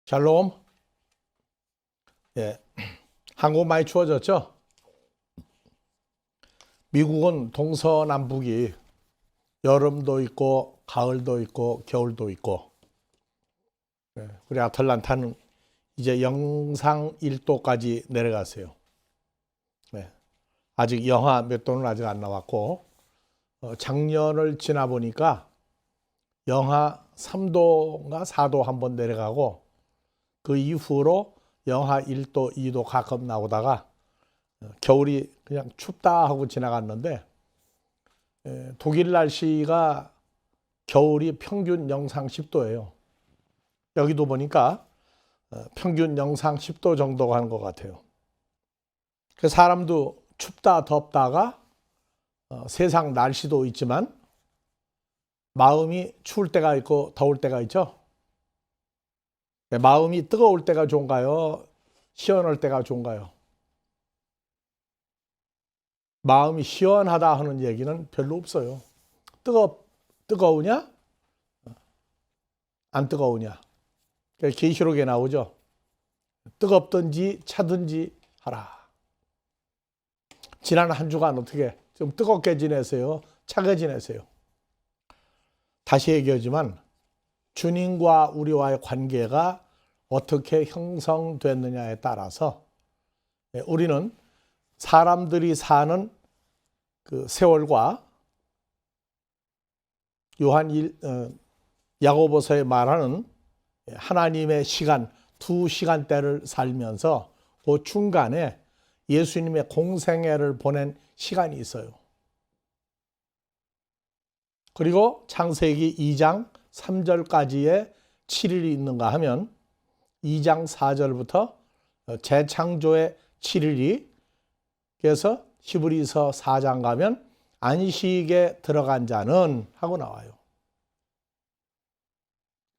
샬롬. 예, 한국 많이 추워졌죠? 미국은 동서남북이 여름도 있고 가을도 있고 겨울도 있고, 우리 아틀란타는 이제 영상 1도까지 내려갔어요. 아직 영하 몇 도는 아직 안 나왔고, 작년을 지나 보니까 영하 3도인가 4도 한번 내려가고, 그 이후로 영하 1도, 2도 가끔 나오다가 겨울이 그냥 춥다 하고 지나갔는데, 독일 날씨가 겨울이 평균 영상 10도예요. 여기도 보니까 평균 영상 10도 정도가 하는 것 같아요. 그 사람도 춥다 덥다가 세상 날씨도 있지만 마음이 추울 때가 있고 더울 때가 있죠. 마음이 뜨거울 때가 좋은가요? 시원할 때가 좋은가요? 마음이 시원하다 하는 얘기는 별로 없어요. 뜨거우냐? 안 뜨거우냐? 계시록에 나오죠. 뜨겁든지 차든지 하라. 지난 한 주간 어떻게 좀 뜨겁게 지내세요? 차게 지내세요? 다시 얘기하지만 주님과 우리와의 관계가 어떻게 형성됐느냐에 따라서 우리는 사람들이 사는 그 세월과 야고보서에 말하는 하나님의 시간, 두 시간대를 살면서 그 중간에 예수님의 공생애를 보낸 시간이 있어요. 그리고 창세기 2장 3절까지의 7일이 있는가 하면 2장 4절부터 재창조의 7일이, 그래서 히브리서 4장 가면 안식에 들어간 자는 하고 나와요.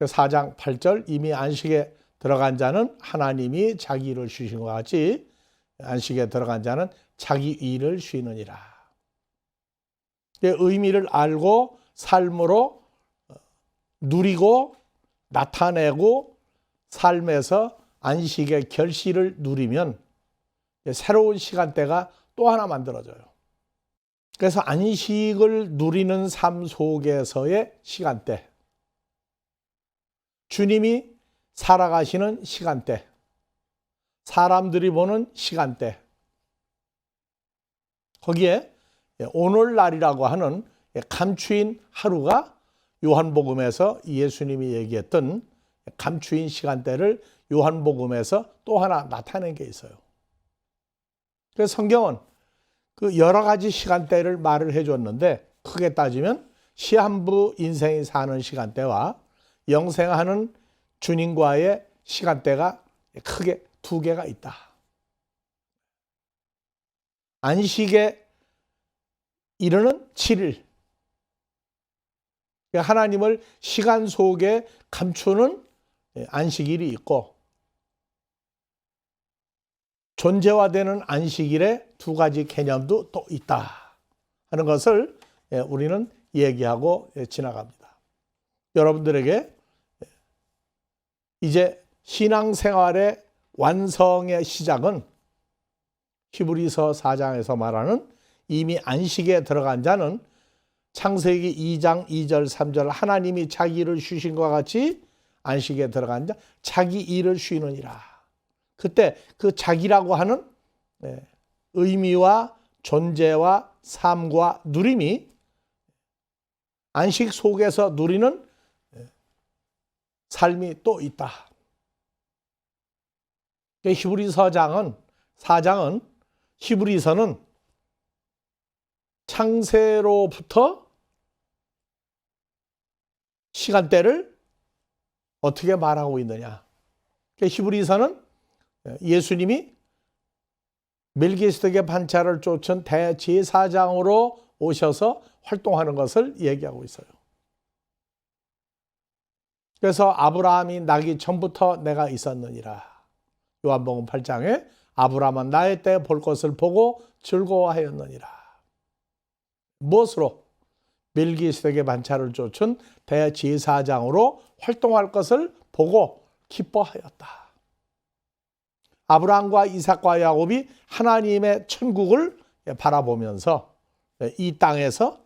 4장 8절 이미 안식에 들어간 자는 하나님이 자기 일을 쉬신 것 같이 안식에 들어간 자는 자기 일을 쉬느니라. 의미를 알고 삶으로 누리고 나타내고 삶에서 안식의 결실을 누리면 새로운 시간대가 또 하나 만들어져요. 그래서 안식을 누리는 삶 속에서의 시간대, 주님이 살아가시는 시간대, 사람들이 보는 시간대, 거기에 오늘날이라고 하는 감추인 하루가 요한복음에서 예수님이 얘기했던 감추인 시간대를 요한복음에서 또 하나 나타낸 게 있어요. 그래서 성경은 그 여러 가지 시간대를 말을 해줬는데, 크게 따지면 시한부 인생이 사는 시간대와 영생하는 주님과의 시간대가 크게 두 개가 있다. 안식에 이르는 7일, 하나님을 시간 속에 감추는 안식일이 있고, 존재화되는 안식일의 두 가지 개념도 또 있다 하는 것을 우리는 얘기하고 지나갑니다. 여러분들에게 이제 신앙생활의 완성의 시작은 히브리서 4장에서 말하는 이미 안식에 들어간 자는 창세기 2장 2절 3절 하나님이 자기 일을 쉬신 것과 같이 안식에 들어간 자 자기 일을 쉬느니라. 그때 그 자기라고 하는 의미와 존재와 삶과 누림이 안식 속에서 누리는 삶이 또 있다. 히브리서 4장은 히브리서는 창세로부터 시간대를 어떻게 말하고 있느냐. 히브리서는 예수님이 멜기세덱의 반차를 쫓은 대제사장으로 오셔서 활동하는 것을 얘기하고 있어요. 그래서 아브라함이 나기 전부터 내가 있었느니라. 요한복음 8장에 아브라함은 나의 때 볼 것을 보고 즐거워하였느니라. 무엇으로? 멜기세덱의 반차를 쫓은 대제사장으로 활동할 것을 보고 기뻐하였다. 아브라함과 이삭과 야곱이 하나님의 천국을 바라보면서 이 땅에서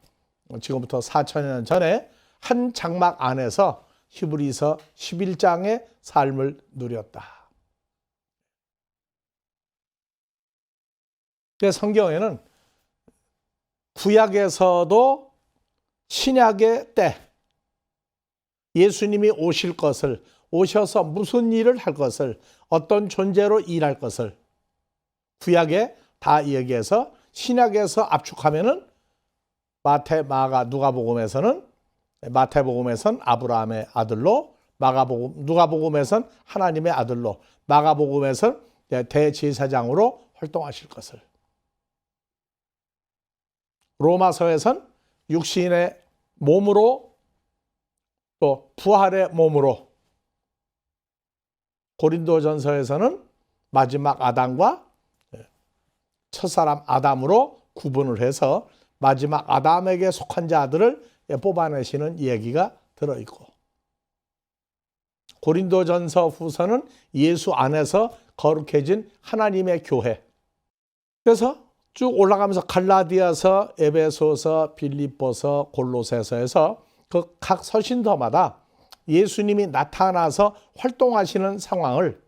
지금부터 4천여 년 전에 한 장막 안에서 히브리서 11장의 삶을 누렸다. 성경에는 구약에서도 신약의 때 예수님이 오실 것을, 오셔서 무슨 일을 할 것을, 어떤 존재로 일할 것을 구약에 다 얘기해서 신약에서 압축하면은 마태, 마가, 누가복음에서는 아브라함의 아들로, 누가복음에서는 하나님의 아들로, 마가복음에서는 대제사장으로 활동하실 것을, 로마서에서는 육신의 몸으로 또 부활의 몸으로, 고린도전서에서는 마지막 아담과 첫사람 아담으로 구분을 해서 마지막 아담에게 속한 자들을 뽑아내시는 얘기가 들어있고, 고린도전서 후서는 예수 안에서 거룩해진 하나님의 교회. 그래서 쭉 올라가면서 갈라디아서, 에베소서, 빌립보서, 골로새서에서 그 각 서신서마다 예수님이 나타나서 활동하시는 상황을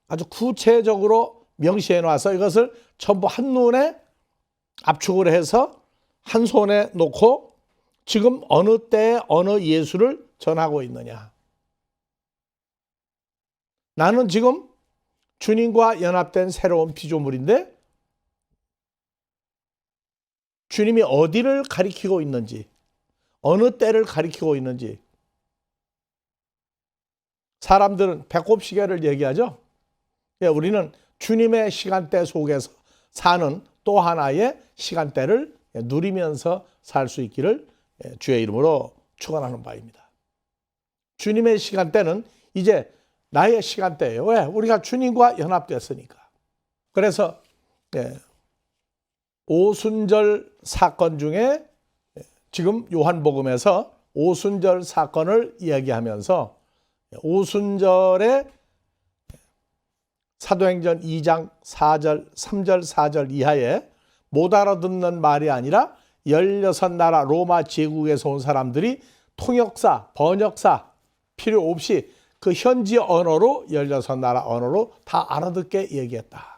아주 구체적으로 명시해 놔서 이것을 전부 한눈에 압축을 해서 한 손에 놓고 지금 어느 때에 어느 예수를 전하고 있느냐. 나는 지금 주님과 연합된 새로운 피조물인데 주님이 어디를 가리키고 있는지, 어느 때를 가리키고 있는지. 사람들은 배꼽 시계를 얘기하죠. 우리는 주님의 시간대 속에서 사는 또 하나의 시간대를 누리면서 살 수 있기를 주의 이름으로 축원하는 바입니다. 주님의 시간대는 이제 나의 시간대예요. 왜? 우리가 주님과 연합됐으니까. 그래서 오순절 사건 중에 지금 요한복음에서 오순절 사건을 이야기하면서 오순절에 사도행전 2장 4절, 3절, 4절 이하에 못 알아듣는 말이 아니라 16나라 로마 제국에서 온 사람들이 통역사, 번역사 필요 없이 그 현지 언어로 16나라 언어로 다 알아듣게 얘기했다.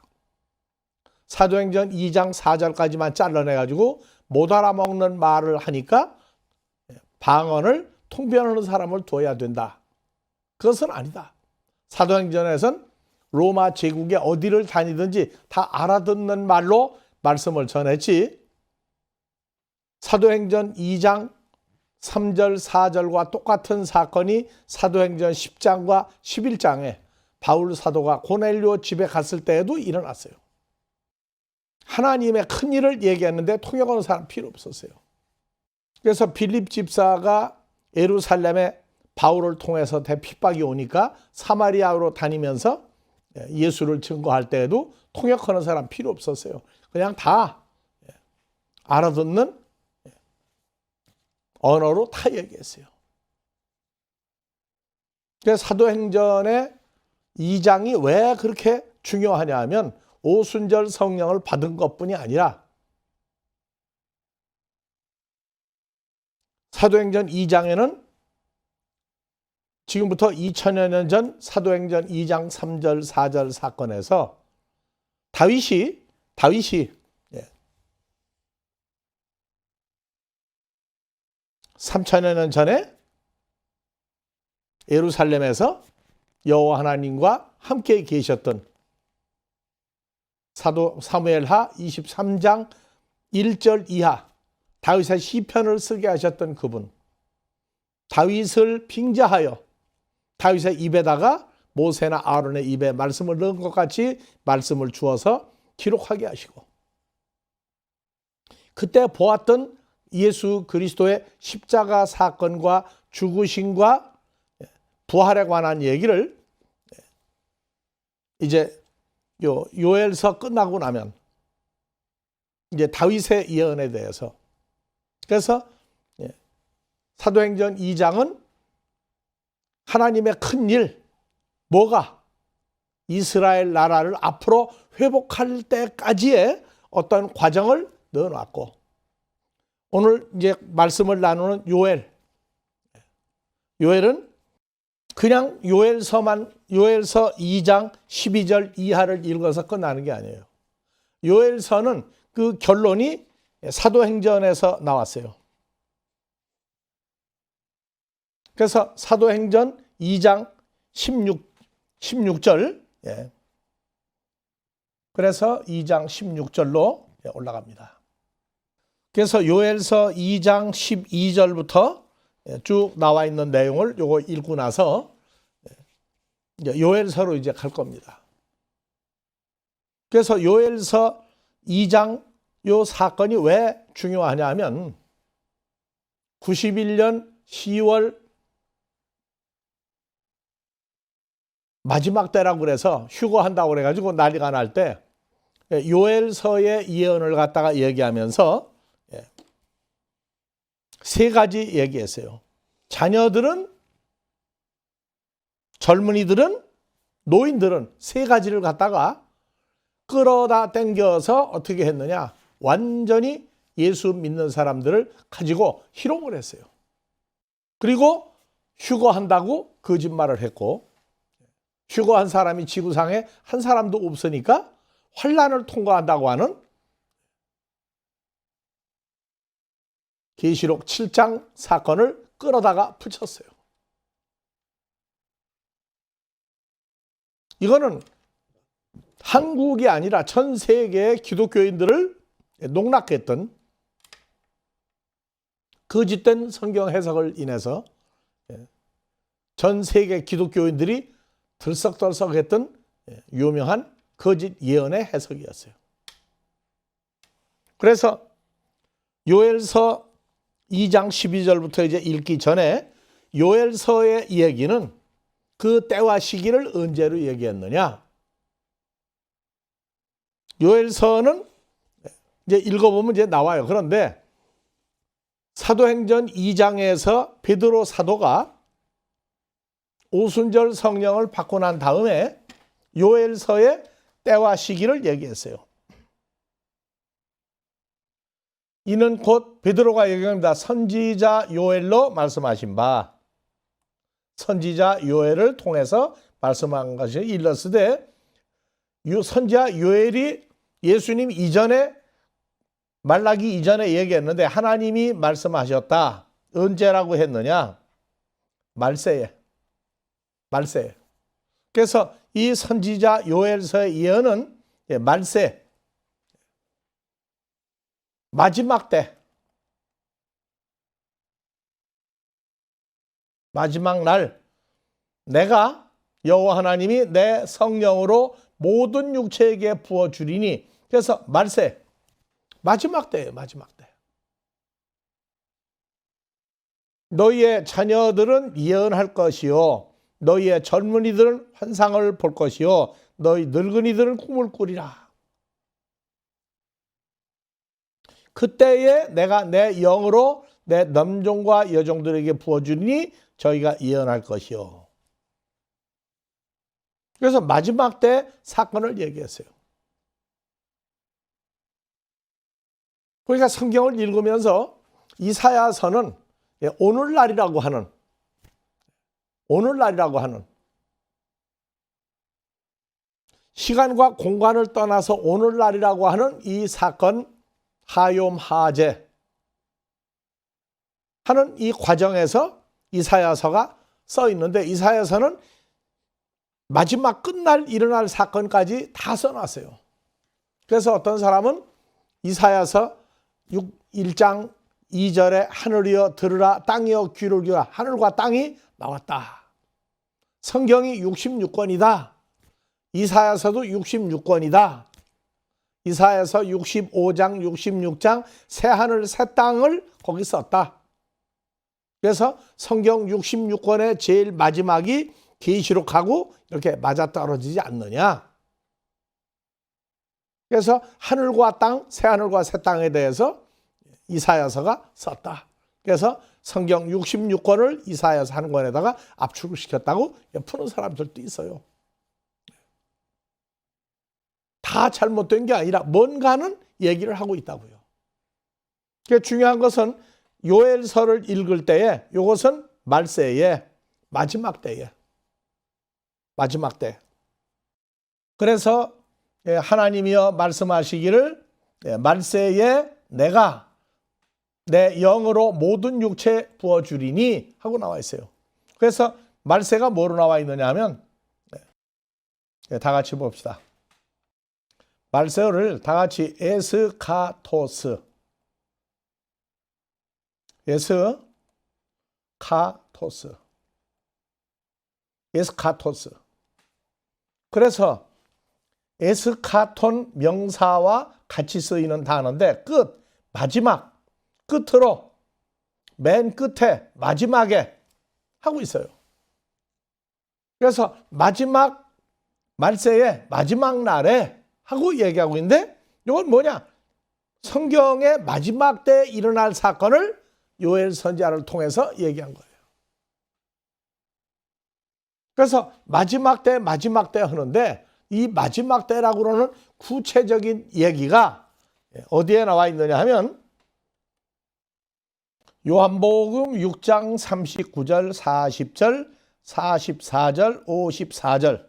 사도행전 2장 4절까지만 잘라내가지고 못 알아먹는 말을 하니까 방언을 통변하는 사람을 둬야 된다. 그것은 아니다. 사도행전에서는 로마 제국에 어디를 다니든지 다 알아듣는 말로 말씀을 전했지, 사도행전 2장 3절 4절과 똑같은 사건이 사도행전 10장과 11장에 바울 사도가 고넬료 집에 갔을 때에도 일어났어요. 하나님의 큰 일을 얘기했는데 통역하는 사람 필요 없었어요. 그래서 빌립 집사가 예루살렘에 바울을 통해서 대핍박이 오니까 사마리아로 다니면서 예수를 증거할 때에도 통역하는 사람 필요 없었어요. 그냥 다 알아듣는 언어로 다 얘기했어요. 그래서 사도행전의 2장이 왜 그렇게 중요하냐 하면 오순절 성령을 받은 것뿐이 아니라 사도행전 2장에는 지금부터 2000여 년 전 사도행전 2장 3절 4절 사건에서 다윗이 3000여 년 전에 예루살렘에서 여호와 하나님과 함께 계셨던 사도 사무엘하 23장 1절 이하 다윗의 시편을 쓰게 하셨던 그분, 다윗을 빙자하여 다윗의 입에다가 모세나 아론의 입에 말씀을 넣은 것 같이 말씀을 주어서 기록하게 하시고, 그때 보았던 예수 그리스도의 십자가 사건과 죽으심과 부활에 관한 얘기를 이제 요엘서 끝나고 나면 이제 다윗의 예언에 대해서, 그래서 사도행전 2장은 하나님의 큰 일, 뭐가? 이스라엘 나라를 앞으로 회복할 때까지의 어떤 과정을 넣어놨고, 오늘 이제 말씀을 나누는 요엘. 요엘은 그냥 요엘서 2장 12절 이하를 읽어서 끝나는 게 아니에요. 요엘서는 그 결론이 사도행전에서 나왔어요. 그래서 사도행전 2장 16절, 그래서 2장 16절로 올라갑니다. 그래서 요엘서 2장 12절부터 쭉 나와 있는 내용을 요거 읽고 나서 이제 요엘서로 이제 갈 겁니다. 그래서 요엘서 2장 요 사건이 왜 중요하냐 하면 91년 10월 마지막 때라고 그래서 휴거한다고 그래가지고 난리가 날 때 요엘서의 예언을 갖다가 얘기하면서 세 가지 얘기했어요. 자녀들은, 젊은이들은, 노인들은 세 가지를 갖다가 끌어다 당겨서 어떻게 했느냐. 완전히 예수 믿는 사람들을 가지고 희롱을 했어요. 그리고 휴거한다고 거짓말을 했고, 휴거한 사람이 지구상에 한 사람도 없으니까 환난을 통과한다고 하는 계시록 7장 사건을 끌어다가 붙였어요. 이거는 한국이 아니라 전 세계의 기독교인들을 농락했던 거짓된 성경 해석을 인해서 전 세계 기독교인들이 들썩들썩했던 유명한 거짓 예언의 해석이었어요. 그래서 요엘서 2장 12절부터 이제 읽기 전에 요엘서의 얘기는 그 때와 시기를 언제로 얘기했느냐. 요엘서는 이제 읽어보면 이제 나와요. 그런데 사도행전 2장에서 베드로 사도가 오순절 성령을 받고 난 다음에 요엘서의 때와 시기를 얘기했어요. 이는 곧 베드로가 얘기합니다. 선지자 요엘로 말씀하신 바, 선지자 요엘을 통해서 말씀한 것이 일렀으되, 선지자 요엘이 예수님 이전에, 말라기 이전에 얘기했는데 하나님이 말씀하셨다. 언제라고 했느냐? 말세에. 그래서 이 선지자 요엘서의 예언은 말세, 마지막 때, 마지막 날 내가 여호와 하나님이 내 성령으로 모든 육체에게 부어주리니, 그래서 말세, 마지막 때예요. 마지막 때. 너희의 자녀들은 예언할 것이요, 너희의 젊은이들은 환상을 볼 것이요, 너희 늙은이들은 꿈을 꾸리라. 그때에 내가 내 영으로 내 남종과 여종들에게 부어주니 저희가 예언할 것이요. 그래서 마지막 때 사건을 얘기했어요. 그러니까 성경을 읽으면서 이사야서는 오늘날이라고 하는 시간과 공간을 떠나서 오늘날이라고 하는 이 사건, 하욤 하제 하는 이 과정에서 이사야서가 써 있는데, 이사야서는 마지막 끝날 일어날 사건까지 다 써놨어요. 그래서 어떤 사람은 이사야서 1장 2절에 하늘이여 들으라, 땅이여 귀를 기울이라, 하늘과 땅이 나왔다. 성경이 66권이다. 이사야서도 66권이다. 이사야서 65장, 66장 새하늘 새 땅을 거기 썼다. 그래서 성경 66권의 제일 마지막이 계시록하고 이렇게 맞아떨어지지 않느냐. 그래서 하늘과 땅, 새하늘과 새 땅에 대해서 이사야서가 썼다. 그래서 성경 66권을 이사야서 한 권에다가 압축을 시켰다고 푸는 사람들도 있어요. 다 잘못된 게 아니라 뭔가는 얘기를 하고 있다고요. 중요한 것은 요엘서를 읽을 때에 이것은 말세의 마지막 때에 마지막 때. 그래서 하나님이여 말씀하시기를 말세에 내가 내 영으로 모든 육체에 부어주리니 하고 나와 있어요. 그래서 말세가 뭐로 나와 있느냐 하면 다 같이 봅시다. 말세어를 다 같이 에스카토스 에스카토스. 그래서 에스카톤 명사와 같이 쓰이는 단어인데 끝, 마지막, 끝으로 맨 끝에 마지막에 하고 있어요. 그래서 마지막 말세의 마지막 날에 하고 얘기하고 있는데 이건 뭐냐? 성경의 마지막 때 일어날 사건을 요엘 선지자를 통해서 얘기한 거예요. 그래서 마지막 때 하는데 이 마지막 때라고 그러는 구체적인 얘기가 어디에 나와 있느냐 하면 요한복음 6장 39절, 40절, 44절, 54절.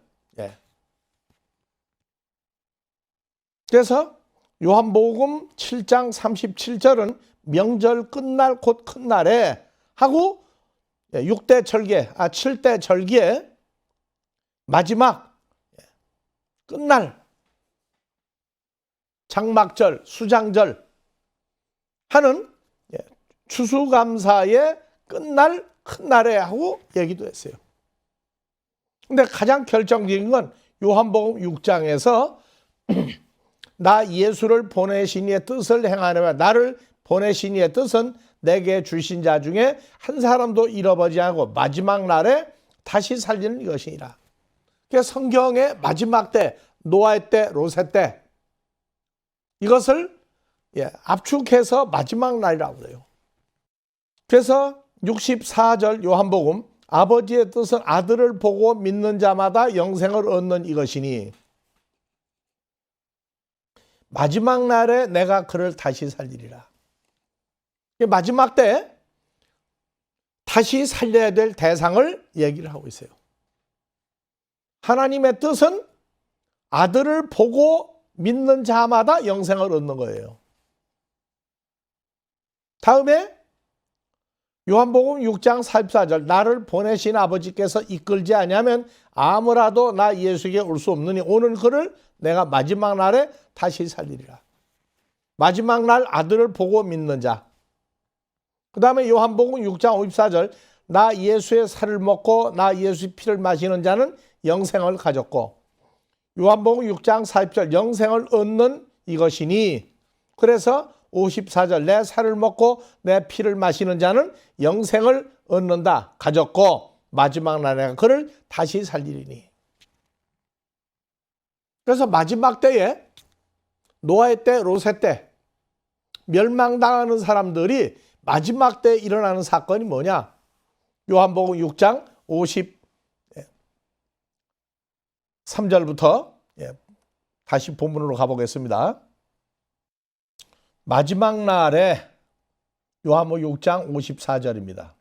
그래서 요한복음 7장 37절은 명절 끝날 곧 큰 날에 하고 6대 절기, 7대 절기에 마지막 끝날 장막절, 수장절 하는 추수감사의 끝날 큰 날에 하고 얘기도 했어요. 근데 가장 결정적인 건 요한복음 6장에서 나 예수를 보내신 이의 뜻을 행하려면 나를 보내신 이의 뜻은 내게 주신 자 중에 한 사람도 잃어버리지 않고 마지막 날에 다시 살리는 것이니라. 그래서 성경의 마지막 때, 노아의 때, 롯의 때 이것을 압축해서 마지막 날이라고 그래요. 그래서 64절 요한복음 아버지의 뜻은 아들을 보고 믿는 자마다 영생을 얻는 이것이니 마지막 날에 내가 그를 다시 살리리라. 마지막 때 다시 살려야 될 대상을 얘기를 하고 있어요. 하나님의 뜻은 아들을 보고 믿는 자마다 영생을 얻는 거예요. 다음에 요한복음 6장 44절 나를 보내신 아버지께서 이끌지 아니하면 아무라도 나 예수에게 올 수 없느니 오늘 그를 내가 마지막 날에 다시 살리리라. 마지막 날 아들을 보고 믿는 자. 그 다음에 요한복음 6장 54절 나 예수의 살을 먹고 나 예수의 피를 마시는 자는 영생을 가졌고 요한복음 6장 40절 영생을 얻는 이것이니 그래서 54절 내 살을 먹고 내 피를 마시는 자는 영생을 얻는다 가졌고 마지막 날에 그를 다시 살리리니. 그래서 마지막 때에 노아의 때, 롯의 때 멸망당하는 사람들이 마지막 때 일어나는 사건이 뭐냐? 요한복음 6장 53절부터 다시 본문으로 가보겠습니다. 마지막 날에 요한복음 6장 54절입니다.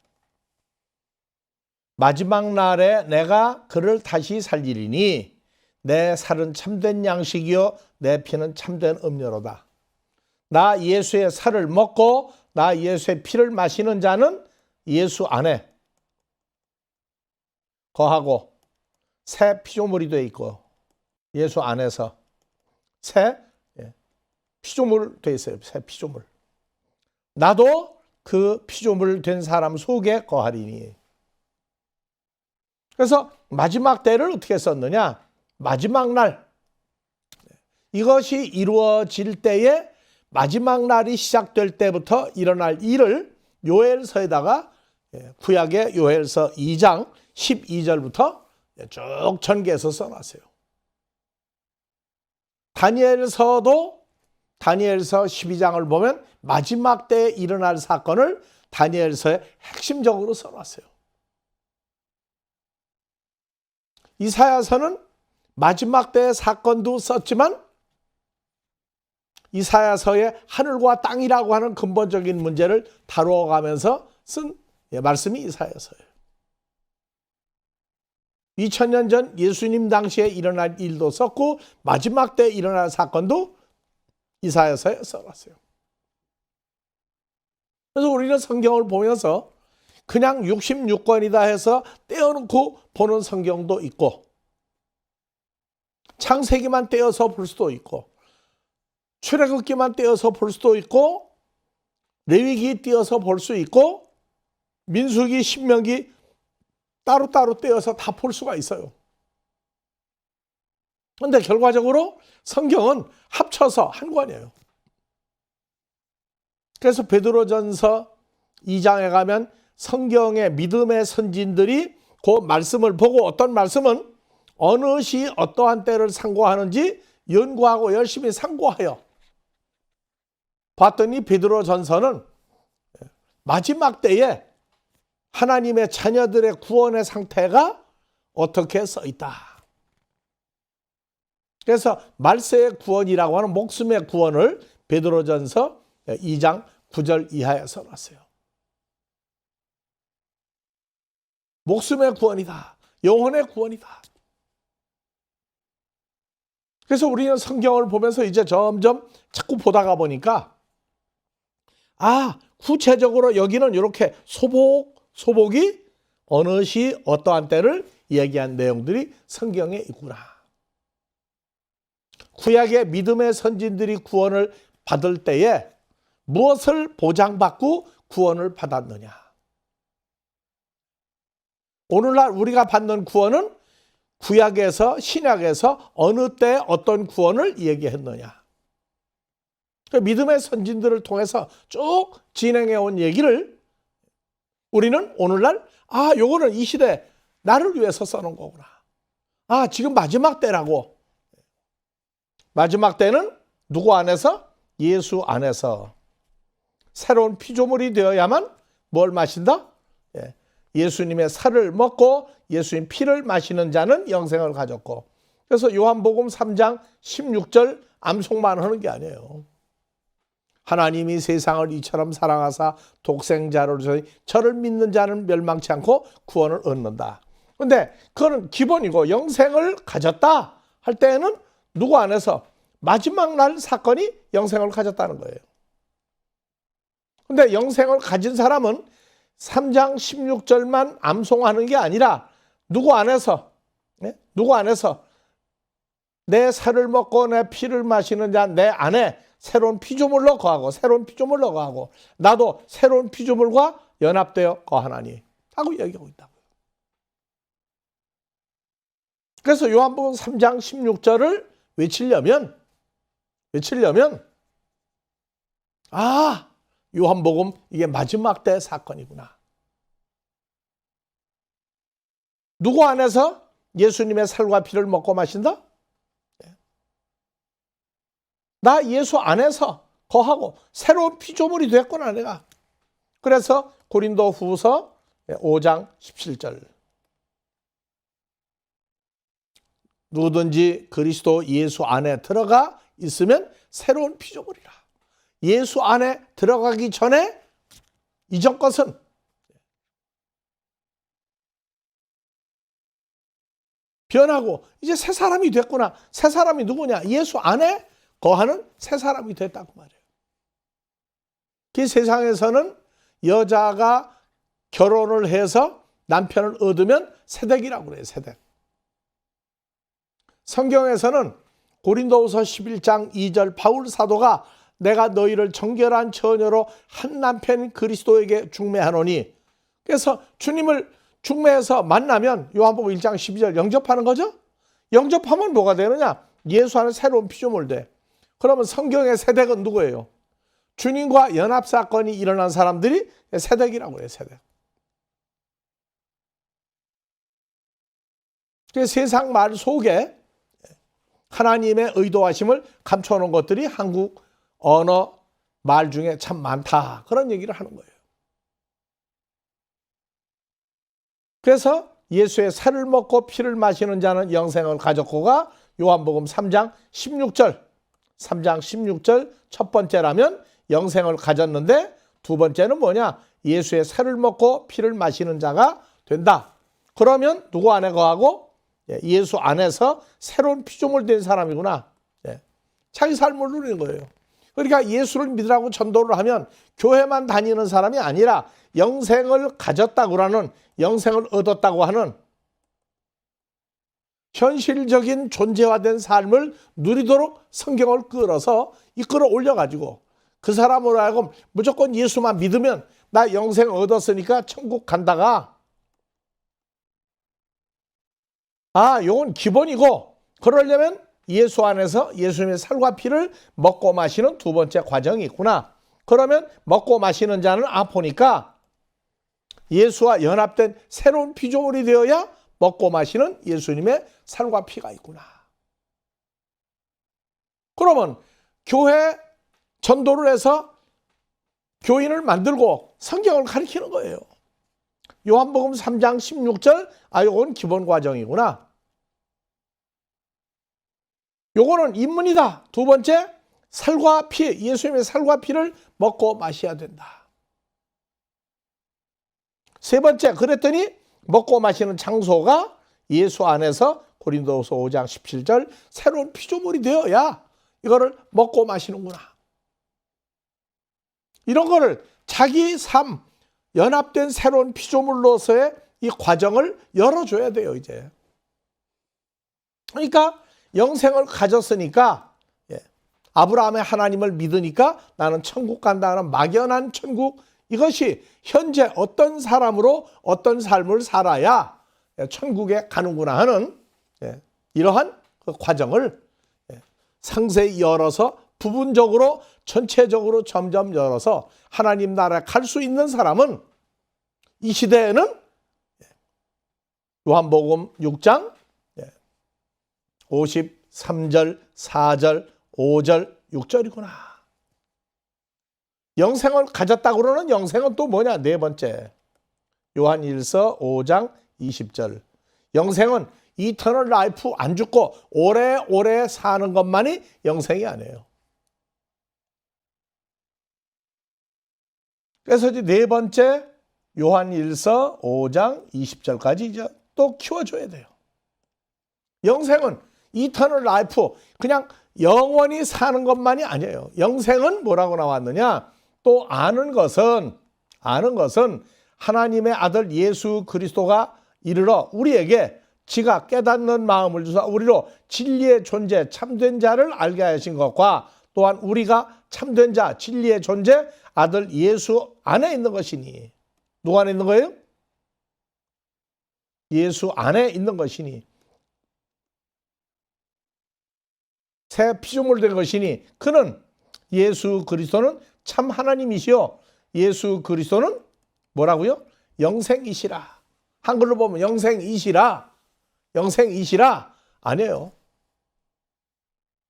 마지막 날에 내가 그를 다시 살리리니 내 살은 참된 양식이요 내 피는 참된 음료로다. 나 예수의 살을 먹고 나 예수의 피를 마시는 자는 예수 안에 거하고 새 피조물이 되어 있고 예수 안에서 새 피조물 되어 있어요. 새 피조물. 나도 그 피조물 된 사람 속에 거하리니. 그래서 마지막 때를 어떻게 썼느냐? 마지막 날. 이것이 이루어질 때에 마지막 날이 시작될 때부터 일어날 일을 요엘서에다가 구약의 요엘서 2장 12절부터 쭉 전개해서 써놨어요. 다니엘서 12장을 보면 마지막 때에 일어날 사건을 다니엘서에 핵심적으로 써놨어요. 이사야서는 마지막 때의 사건도 썼지만 이사야서의 하늘과 땅이라고 하는 근본적인 문제를 다루어가면서 쓴 말씀이 이사야서예요. 2000년 전 예수님 당시에 일어날 일도 썼고 마지막 때 일어날 사건도 이사야서에 써놨어요. 그래서 우리는 성경을 보면서 그냥 66권이다 해서 떼어놓고 보는 성경도 있고 창세기만 떼어서 볼 수도 있고 출애굽기만 떼어서 볼 수도 있고 레위기 떼어서 볼 수 있고 민수기, 신명기 따로따로 떼어서 다 볼 수가 있어요. 그런데 결과적으로 성경은 합쳐서 한 권이에요. 그래서 베드로전서 2장에 가면 성경의 믿음의 선진들이 그 말씀을 보고 어떤 말씀은 어느 시 어떠한 때를 상고하는지 연구하고 열심히 상고하여 봤더니 베드로전서는 마지막 때에 하나님의 자녀들의 구원의 상태가 어떻게 써 있다. 그래서 말세의 구원이라고 하는 목숨의 구원을 베드로전서 2장 9절 이하에 써놨어요. 목숨의 구원이다. 영혼의 구원이다. 그래서 우리는 성경을 보면서 이제 점점 자꾸 보다가 보니까 구체적으로 여기는 이렇게 소복이 어느 시 어떠한 때를 얘기한 내용들이 성경에 있구나. 구약의 믿음의 선진들이 구원을 받을 때에 무엇을 보장받고 구원을 받았느냐. 오늘날 우리가 받는 구원은 구약에서 신약에서 어느 때 어떤 구원을 얘기했느냐. 믿음의 선진들을 통해서 쭉 진행해 온 얘기를 우리는 오늘날 요거는 이 시대 나를 위해서 써놓은 거구나. 지금 마지막 때라고. 마지막 때는 누구 안에서? 예수 안에서. 새로운 피조물이 되어야만 뭘 마신다? 예수님의 살을 먹고 예수님 피를 마시는 자는 영생을 가졌고. 그래서 요한복음 3장 16절 암송만 하는 게 아니에요. 하나님이 세상을 이처럼 사랑하사 독생자를 주시니 저를 믿는 자는 멸망치 않고 구원을 얻는다. 그런데 그거는 기본이고 영생을 가졌다 할 때에는 누구 안에서? 마지막 날 사건이 영생을 가졌다는 거예요. 그런데 영생을 가진 사람은 3장 16절만 암송하는 게 아니라 누구 안에서? 누구 안에서? 내 살을 먹고 내 피를 마시는 자 내 안에 새로운 피조물로 거하고 새로운 피조물로 거하고 나도 새로운 피조물과 연합되어 거하나니 하고 얘기하고 있다고요. 그래서 요한복음 3장 16절을 외치려면 요한복음 이게 마지막 때 사건이구나. 누구 안에서 예수님의 살과 피를 먹고 마신다? 나 예수 안에서 거하고 새로운 피조물이 됐구나 내가. 그래서 고린도 후서 5장 17절 누구든지 그리스도 예수 안에 들어가 있으면 새로운 피조물이라. 예수 안에 들어가기 전에 이전 것은 변하고 이제 새 사람이 됐구나. 새 사람이 누구냐? 예수 안에 거하는 새 사람이 됐다고 말해요. 그 세상에서는 여자가 결혼을 해서 남편을 얻으면 세댁이라고 그래요. 세댁. 성경에서는 고린도후서 11장 2절 바울 사도가 내가 너희를 정결한 처녀로 한 남편 그리스도에게 중매하노니. 그래서 주님을 중매해서 만나면 요한복음 1장 12절 영접하는 거죠. 영접하면 뭐가 되느냐? 예수 안에 새로운 피조물 돼. 그러면 성경의 세댁은 누구예요? 주님과 연합사건이 일어난 사람들이 세댁이라고 해요. 세댁. 세상 말 속에 하나님의 의도하심을 감춰놓은 것들이 한국 언어 말 중에 참 많다. 그런 얘기를 하는 거예요. 그래서 예수의 살을 먹고 피를 마시는 자는 영생을 가졌고가 요한복음 3장 16절. 3장 16절 첫 번째라면 영생을 가졌는데 두 번째는 뭐냐? 예수의 살을 먹고 피를 마시는 자가 된다. 그러면 누구 안에 거하고? 예수 안에서 새로운 피조물 된 사람이구나. 자기 삶을 누리는 거예요. 그러니까 예수를 믿으라고 전도를 하면 교회만 다니는 사람이 아니라 영생을 가졌다고 하는, 영생을 얻었다고 하는 현실적인 존재화된 삶을 누리도록 성경을 끌어서 이끌어 올려가지고 그 사람으로 하여금 무조건 예수만 믿으면 나 영생 얻었으니까 천국 간다가, 요건 기본이고, 그러려면 예수 안에서 예수님의 살과 피를 먹고 마시는 두 번째 과정이 있구나. 그러면 먹고 마시는 자는 보니까 예수와 연합된 새로운 피조물이 되어야 먹고 마시는 예수님의 살과 피가 있구나. 그러면 교회 전도를 해서 교인을 만들고 성경을 가르치는 거예요. 요한복음 3장 16절, 요건 기본 과정이구나. 요거는 입문이다. 두 번째, 살과 피, 예수님의 살과 피를 먹고 마셔야 된다. 세 번째, 그랬더니 먹고 마시는 장소가 예수 안에서 고린도후서 5장 17절 새로운 피조물이 되어야 이거를 먹고 마시는구나. 이런 거를 자기 삶, 연합된 새로운 피조물로서의 이 과정을 열어줘야 돼요, 이제. 그러니까 영생을 가졌으니까, 아브라함의 하나님을 믿으니까 나는 천국 간다는 막연한 천국, 이것이 현재 어떤 사람으로 어떤 삶을 살아야 천국에 가는구나 하는 이러한 그 과정을 상세히 열어서 부분적으로 전체적으로 점점 열어서 하나님 나라에 갈 수 있는 사람은 이 시대에는 요한복음 6장 53절, 4절, 5절, 6절이구나. 영생을 가졌다고 그러는 영생은 또 뭐냐? 네 번째. 요한일서 5장 20절. 영생은 이터널 라이프, 안 죽고 오래오래 사는 것만이 영생이 아니에요. 그래서 이제 네 번째 요한일서 5장 20절까지 이제 또 키워줘야 돼요. 영생은 이터널 라이프, 그냥 영원히 사는 것만이 아니에요. 영생은 뭐라고 나왔느냐? 또 아는 것은 하나님의 아들 예수 그리스도가 이르러 우리에게 지가 깨닫는 마음을 주사 우리로 진리의 존재, 참된 자를 알게 하신 것과 또한 우리가 참된 자, 진리의 존재, 아들 예수 안에 있는 것이니. 누구 안에 있는 거예요? 예수 안에 있는 것이니. 새 피조물 된 것이니 그는, 예수 그리스도는 참 하나님이시요 예수 그리스도는 뭐라고요? 영생이시라. 한글로 보면 영생이시라 아니에요.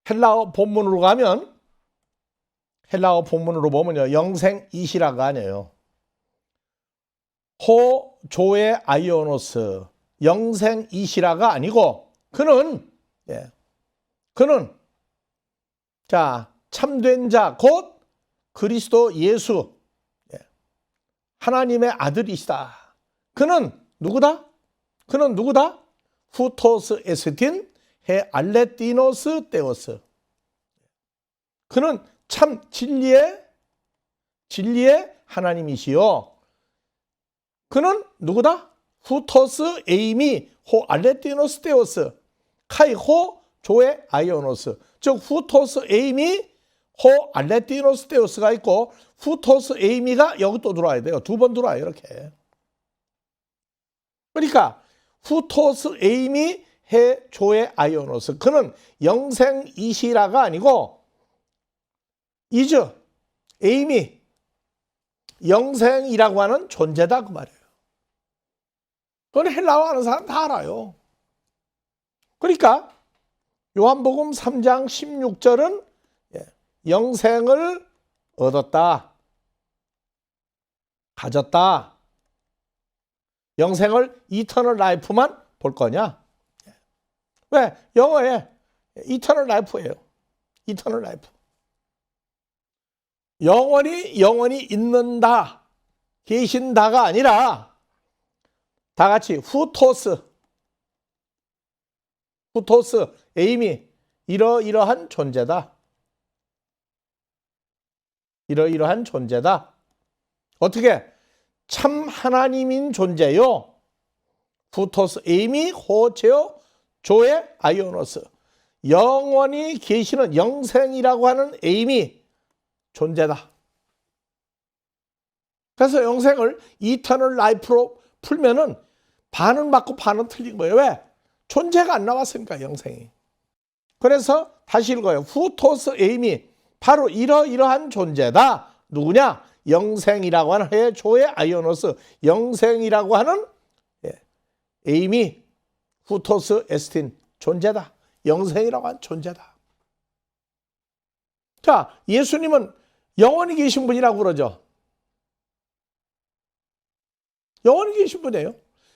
헬라어 본문으로 보면요 영생이시라가 아니에요. 호조의 아이오노스, 영생이시라가 아니고 그는 참된 자 곧 그리스도 예수, 하나님의 아들이시다. 그는 누구다? 후토스 에스틴 헤 알레티노스 테오스. 그는 참 진리의 하나님이시요. 그는 누구다? 후토스 에이미 호 알레티노스 테오스 카이 호 조의 아이오노스. 즉 후토스 에이미 호 알레티노스 테오스가 있고 후토스 에이미가 여기 또 들어와야 돼요. 두 번 들어와요, 이렇게. 그러니까 후토스 에이미 해 조의 아이오노스. 그는 영생이시라가 아니고 이즈 에이미 영생이라고 하는 존재다 그 말이에요. 그건 헬라어 하는 사람 다 알아요. 그러니까 요한복음 3장 16절은 영생을 얻었다, 가졌다. 영생을 이터널 라이프만 볼 거냐? 왜? 영어에 이터널 라이프예요. 이터널 라이프. 영원히 있는다, 계신다가 아니라 다 같이 후토스, 에임이 이러이러한 존재다. 이러이러한 존재다. 어떻게? 참 하나님인 존재요. 후토스, 에임이 호체오 조의 아이오노스. 영원히 계시는 영생이라고 하는 에임이 존재다. 그래서 영생을 이터널 라이프로 풀면은 반은 맞고 반은 틀린 거예요. 왜? 존재가 안 나왔으니까, 영생이. 그래서 다시 읽어요. 후토스 에임이 바로 이러이러한 존재다. 누구냐? 영생이라고 하는 해 조의 아이오노스. 영생이라고 하는 에임이 후토스 에스틴 존재다. 영생이라고 하는 존재다. 자, 예수님은 영원히 계신 분이라고 그러죠. 영원히 계신 분이에요.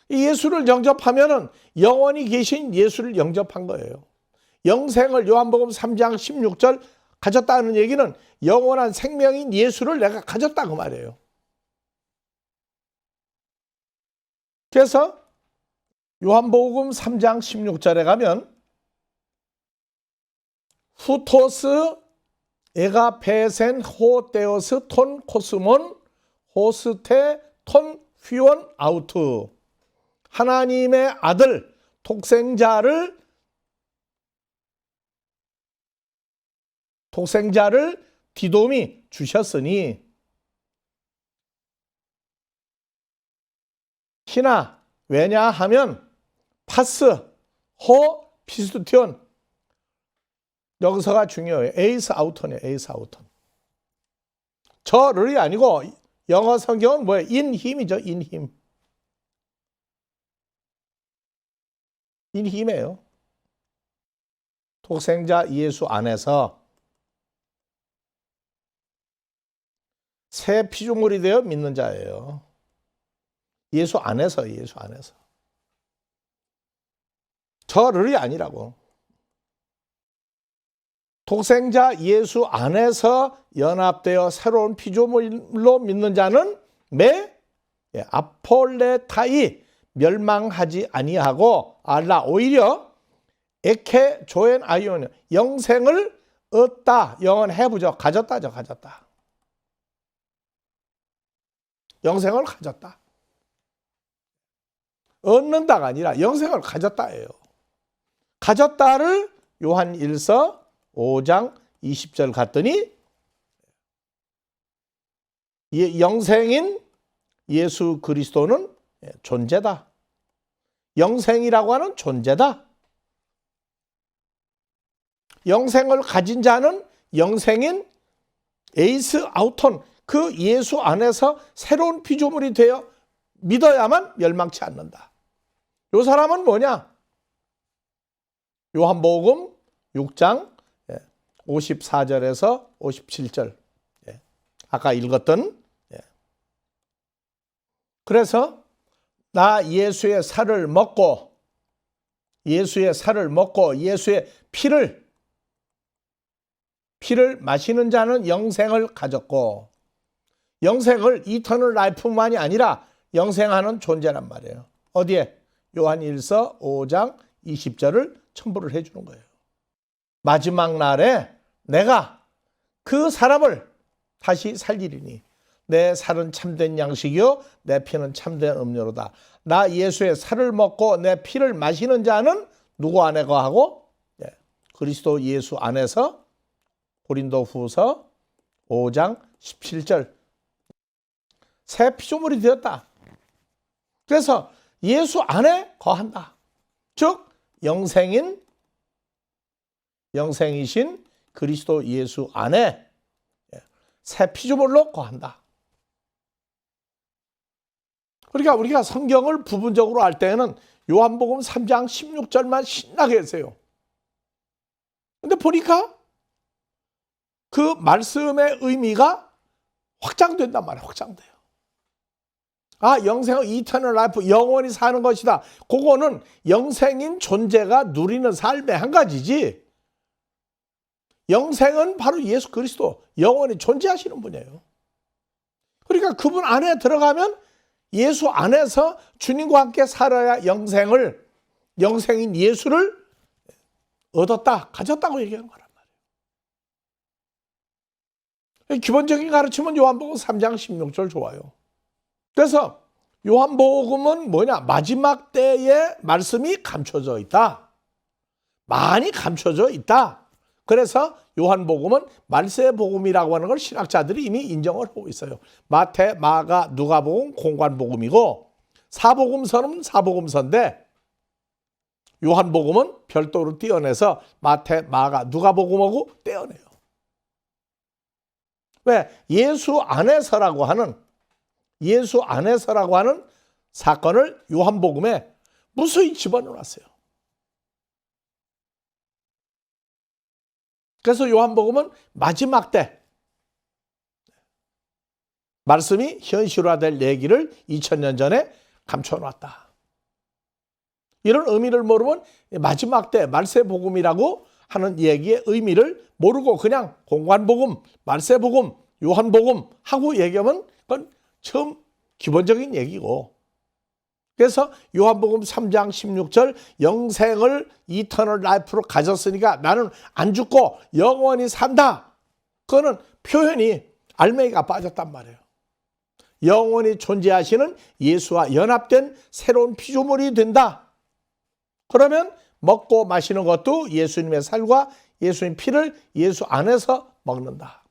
예수를 영접하면은 영원히 계신 예수를 영접한 거예요. 영생을 요한복음 3장 16절 가졌다는 얘기는 영원한 생명인 예수를 내가 가졌다 그 말이에요. 그래서 요한복음 3장 16절에 가면 후토스 에가페센 호테오스 톤 코스몬 호스테 톤 휘원 아우트. 하나님의 아들 독생자를 디돔이 주셨으니 희나 왜냐하면 파스 호 피스투티온 여기서가 중요해요. 에이스 아우턴이에요. 에이스 아우턴. 저를이 아니고 영어 성경은 뭐예요? 인 힘이죠. 인 힘. 인 힘이에요. 독생자 예수 안에서 새 피조물이 되어 믿는 자예요. 예수 안에서. 저를이 아니라고. 독생자 예수 안에서 연합되어 새로운 피조물로 믿는 자는 아폴레타이 멸망하지 아니하고 알라 오히려 에케 조엔 아이온 영생을 얻다. 영어는 해보죠. 가졌다죠. 가졌다. 영생을 가졌다. 얻는다가 아니라 영생을 가졌다예요. 가졌다를 요한 1서 5장 20절 갔더니 영생인 예수 그리스도는 존재다. 영생이라고 하는 존재다. 영생을 가진 자는 영생인 에이스 아우톤 그 예수 안에서 새로운 피조물이 되어 믿어야만 멸망치 않는다. 이 사람은 뭐냐? 요한복음 6장 54절에서 57절 아까 읽었던 그래서 나 예수의 살을 먹고 예수의 피를 마시는 자는 영생을 가졌고 영생을 이터널 라이프만이 아니라 영생하는 존재란 말이에요. 어디에? 요한 1서 5장 20절을 첨부를 해주는 거예요. 마지막 날에 내가 그 사람을 다시 살리리니 내 살은 참된 양식이요 내 피는 참된 음료로다. 나 예수의 살을 먹고 내 피를 마시는 자는 누구 안에 거하고? 그리스도 예수 안에서 고린도후서 5장 17절 새 피조물이 되었다. 그래서 예수 안에 거한다. 즉 영생이신 그리스도 예수 안에 새 피조물로 거한다. 그러니까 우리가 성경을 부분적으로 할 때는 요한복음 3장 16절만 신나게 했어요. 근데 보니까 그 말씀의 의미가 확장된단 말이에요. 확장돼요. 영생은 이터널 라이프, 영원히 사는 것이다. 그거는 영생인 존재가 누리는 삶의 한 가지지. 영생은 바로 예수 그리스도, 영원히 존재하시는 분이에요. 그러니까 그분 안에 들어가면 예수 안에서 주님과 함께 살아야 영생인 예수를 얻었다, 가졌다고 얘기하는 거란 말이에요. 기본적인 가르침은 요한복음 3장 16절 좋아요. 그래서 요한복음은 뭐냐? 마지막 때의 말씀이 감춰져 있다. 많이 감춰져 있다. 그래서 요한복음은 말세복음이라고 하는 걸 신학자들이 이미 인정을 하고 있어요. 마태, 마가, 누가복음, 공관복음이고 사복음서는 사복음서인데 요한복음은 별도로 떼어내서 마태, 마가, 누가복음하고 떼어내요. 왜? 예수 안에서라고 하는 사건을 요한복음에 무수히 집어넣었어요. 그래서 요한복음은 마지막 때 말씀이 현실화될 얘기를 2000년 전에 감춰놨다. 이런 의미를 모르면 마지막 때 말세복음이라고 하는 얘기의 의미를 모르고 그냥 공관복음, 말세복음, 요한복음 하고 얘기하면 그건 처음 기본적인 얘기고. 그래서 요한복음 3장 16절 영생을 이터널 라이프로 가졌으니까 나는 안 죽고 영원히 산다. 그거는 표현이 알맹이가 빠졌단 말이에요. 영원히 존재하시는 예수와 연합된 새로운 피조물이 된다. 그러면 먹고 마시는 것도 예수님의 살과 예수님 피를 예수 안에서 먹는다.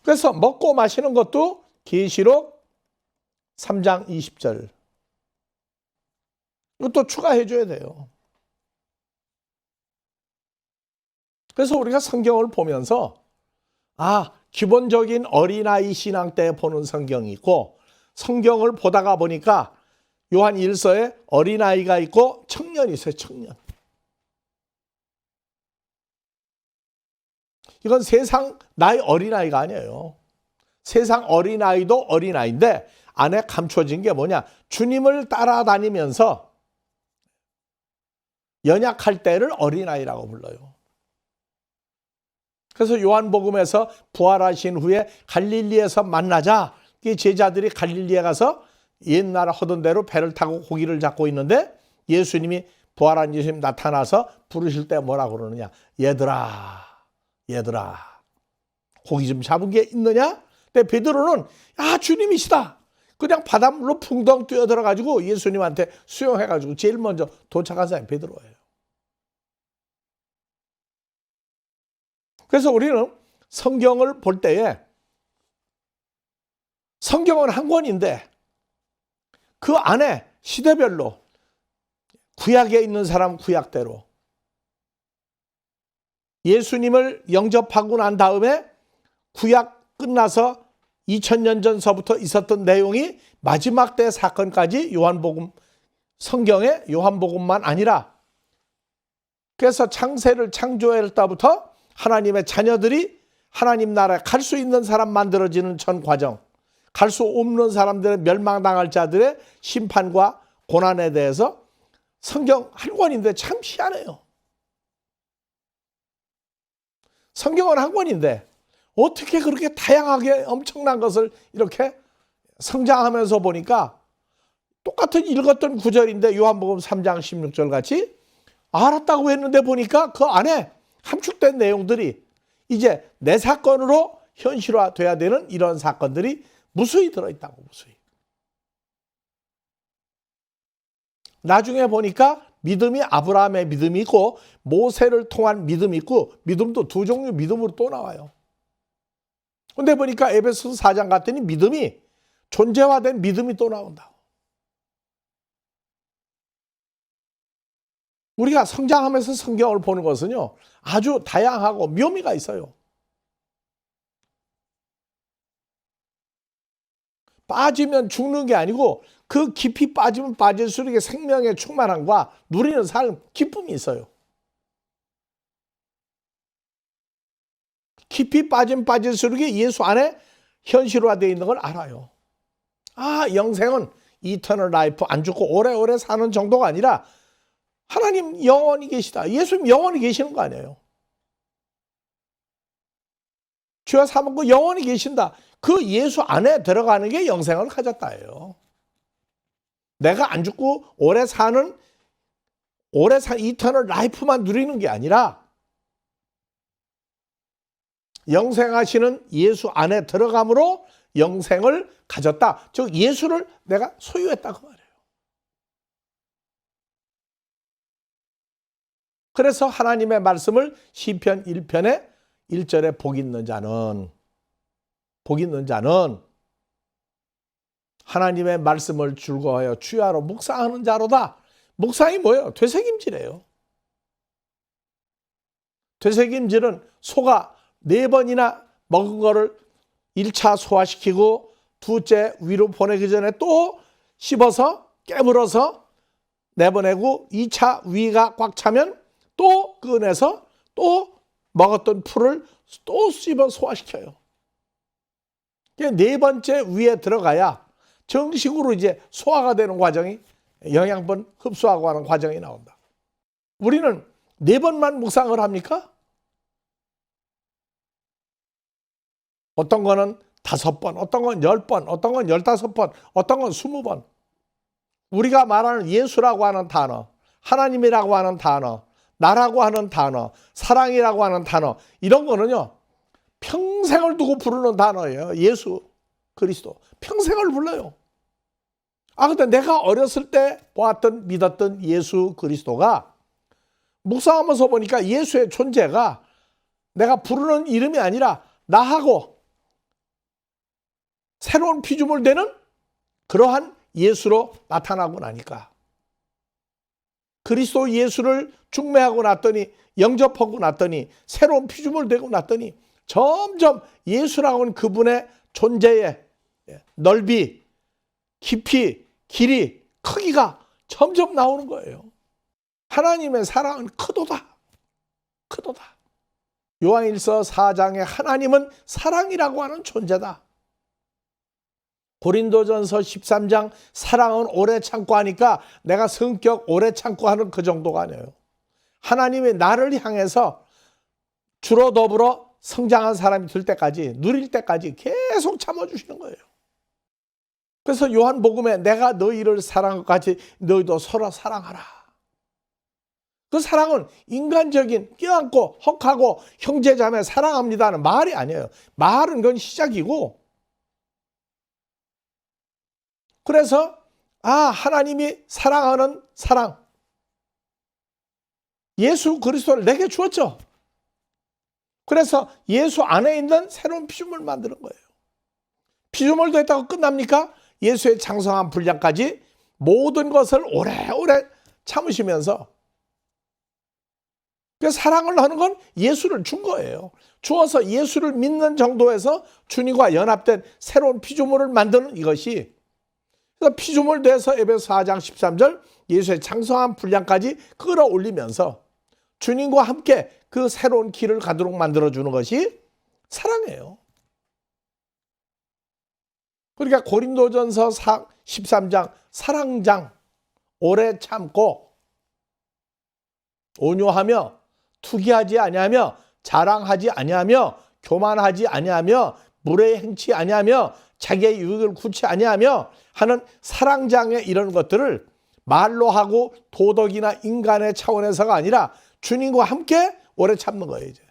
그래서 먹고 마시는 것도 계시록 3장 20절. 이것도 추가해 줘야 돼요. 그래서 우리가 성경을 보면서 기본적인 어린아이 신앙 때 보는 성경이 있고 성경을 보다가 보니까 요한 1서에 어린아이가 있고 청년이 있어요. 청년. 이건 세상 나이 어린아이가 아니에요. 세상 어린아이도 어린아이인데 안에 감춰진 게 뭐냐? 주님을 따라다니면서 연약할 때를 어린아이라고 불러요. 그래서 요한복음에서 부활하신 후에 갈릴리에서 만나자. 제자들이 갈릴리에 가서 옛날 하던 대로 배를 타고 고기를 잡고 있는데 예수님이 부활한 예수님 나타나서 부르실 때 뭐라고 그러느냐? 얘들아 고기 좀 잡은 게 있느냐? 근데 베드로는 주님이시다. 그냥 바닷물로 풍덩 뛰어들어가지고 예수님한테 수용해가지고 제일 먼저 도착한 사람이 베드로예요. 그래서 우리는 성경을 볼 때에 성경은 한 권인데 그 안에 시대별로 구약에 있는 사람 구약대로 예수님을 영접하고 난 다음에 구약 끝나서 2000년 전서부터 있었던 내용이 마지막 때 사건까지 요한복음 성경의 요한복음만 아니라 그래서 창세를 창조할 때부터 하나님의 자녀들이 하나님 나라에 갈 수 있는 사람 만들어지는 전 과정, 갈 수 없는 사람들의 멸망당할 자들의 심판과 고난에 대해서 성경 한 권인데 참 희한해요. 성경은 한 권인데 어떻게 그렇게 다양하게 엄청난 것을 이렇게 성장하면서 보니까 똑같은 읽었던 구절인데 요한복음 3장 16절 같이 알았다고 했는데 보니까 그 안에 함축된 내용들이 이제 내 사건으로 현실화돼야 되는 이런 사건들이 무수히 들어있다고. 무수히. 나중에 보니까 믿음이 아브라함의 믿음이 있고 모세를 통한 믿음이 있고 믿음도 두 종류 믿음으로 또 나와요. 근데 보니까 에베소서 4장 갔더니 믿음이 존재화된 믿음이 또 나온다. 우리가 성장하면서 성경을 보는 것은요 아주 다양하고 묘미가 있어요. 빠지면 죽는 게 아니고 그 깊이 빠지면 빠질수록 생명의 충만함과 누리는 삶, 기쁨이 있어요. 깊이 빠지면 빠질수록 예수 안에 현실화되어 있는 걸 알아요. 아, 영생은 이터널 라이프, 안 죽고 오래오래 사는 정도가 아니라 하나님 영원히 계시다. 예수님 영원히 계시는 거 아니에요. 주와 사먹고 영원히 계신다. 그 예수 안에 들어가는 게 영생을 가졌다예요. 내가 안 죽고 오래 사는 이터널 라이프만 누리는 게 아니라 영생하시는 예수 안에 들어감으로 영생을 가졌다. 즉 예수를 내가 소유했다 그 말이에요. 그래서 하나님의 말씀을 시편 1편에 1절에 복 있는 자는 하나님의 말씀을 즐거워하여 주야로 묵상하는 자로다. 묵상이 뭐예요? 되새김질이에요. 되새김질은 소가 4번이나 먹은 거를 1차 소화시키고 두째 위로 보내기 전에 또 씹어서 깨물어서 내보내고 2차 위가 꽉 차면 또 꺼내서 또 먹었던 풀을 또 씹어 소화시켜요. 4번째 위에 들어가야 정식으로 이제 소화가 되는 과정이, 영양분 흡수하고 하는 과정이 나온다. 우리는 4번만 묵상을 합니까? 어떤 거는 5번, 어떤 건 10번, 어떤 건 15번, 어떤 건 20번. 우리가 말하는 예수라고 하는 단어, 하나님이라고 하는 단어, 나라고 하는 단어, 사랑이라고 하는 단어, 이런 거는요 평생을 두고 부르는 단어예요. 예수 그리스도 평생을 불러요. 아, 근데 내가 어렸을 때 보았던 믿었던 예수 그리스도가 묵상하면서 보니까 예수의 존재가 내가 부르는 이름이 아니라 나하고 새로운 피조물 되는 그러한 예수로 나타나고 나니까, 그리스도 예수를 중매하고 났더니, 영접하고 났더니, 새로운 피조물 되고 났더니 점점 예수라고 하는 그분의 존재의 넓이, 깊이, 길이, 크기가 점점 나오는 거예요. 하나님의 사랑은 크도다. 크도다. 요한일서 4장에 하나님은 사랑이라고 하는 존재다. 고린도전서 13장 사랑은 오래 참고 하니까 내가 성격 오래 참고 하는 그 정도가 아니에요. 하나님이 나를 향해서 주로 더불어 성장한 사람이 될 때까지, 누릴 때까지 계속 참아주시는 거예요. 그래서 요한복음에 내가 너희를 사랑한 것 같이 너희도 서로 사랑하라. 그 사랑은 인간적인 껴안고 헉하고 형제자매 사랑합니다는 말이 아니에요. 말은 그건 시작이고, 그래서 하나님이 사랑하는 사랑, 예수 그리스도를 내게 주었죠. 그래서 예수 안에 있는 새로운 피조물을 만드는 거예요. 피조물도 했다고 끝납니까? 예수의 장성한 분량까지 모든 것을 오래오래 참으시면서, 그 사랑을 하는 건 예수를 준 거예요. 주어서 예수를 믿는 정도에서 주님과 연합된 새로운 피조물을 만드는 이것이, 그래서 피조물 돼서 에베소 4장 13절 예수의 장성한 분량까지 끌어올리면서 주님과 함께 그 새로운 길을 가도록 만들어주는 것이 사랑이에요. 그러니까 고린도전서 13장 사랑장, 오래 참고 온유하며 투기하지 아니하며 자랑하지 아니하며 교만하지 아니하며 무례 행치 아니하며 자기의 유익을 구치 아니하며 하는 사랑장의 이런 것들을 말로 하고 도덕이나 인간의 차원에서가 아니라 주님과 함께 오래 참는 거예요. 이제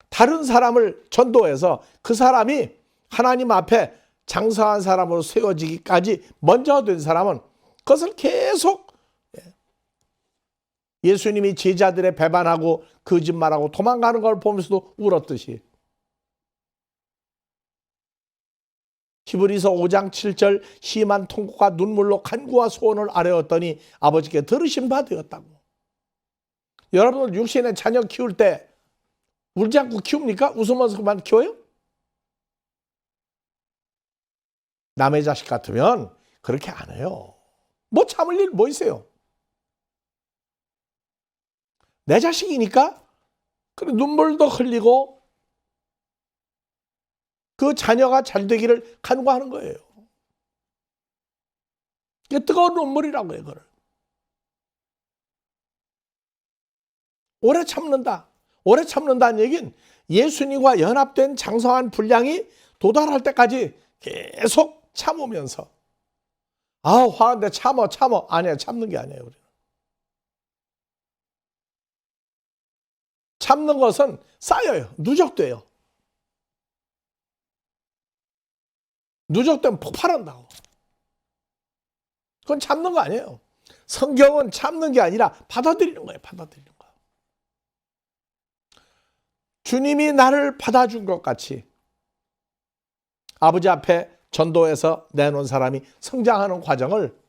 다른 사람을 전도해서 그 사람이 하나님 앞에 장성한 사람으로 세워지기까지 먼저 된 사람은 그것을 계속 예수님이 제자들의 배반하고 거짓말하고 도망가는 걸 보면서도 울었듯이, 히브리서 5장 7절 심한 통곡과 눈물로 간구와 소원을 아뢰었더니 아버지께 들으신 바 되었다고. 여러분 육신의 자녀 키울 때 울지 않고 키웁니까? 웃으면서만 키워요? 남의 자식 같으면 그렇게 안 해요. 뭐 참을 일 뭐 있어요? 내 자식이니까 그래 눈물도 흘리고 그 자녀가 잘 되기를 간구하는 거예요. 이게 뜨거운 눈물이라고 해요. 그걸. 오래 참는다. 오래 참는다는 얘기는 예수님과 연합된 장성한 분량이 도달할 때까지 계속 참으면서 화한데 참어. 아니에요. 참는 게 아니에요. 우리는. 참는 것은 쌓여요. 누적돼요. 누적되면 폭발한다고. 그건 참는 거 아니에요. 성경은 참는 게 아니라 받아들이는 거예요. 받아들이는 거. 주님이 나를 받아준 것 같이 아버지 앞에 전도해서 내놓은 사람이 성장하는 과정을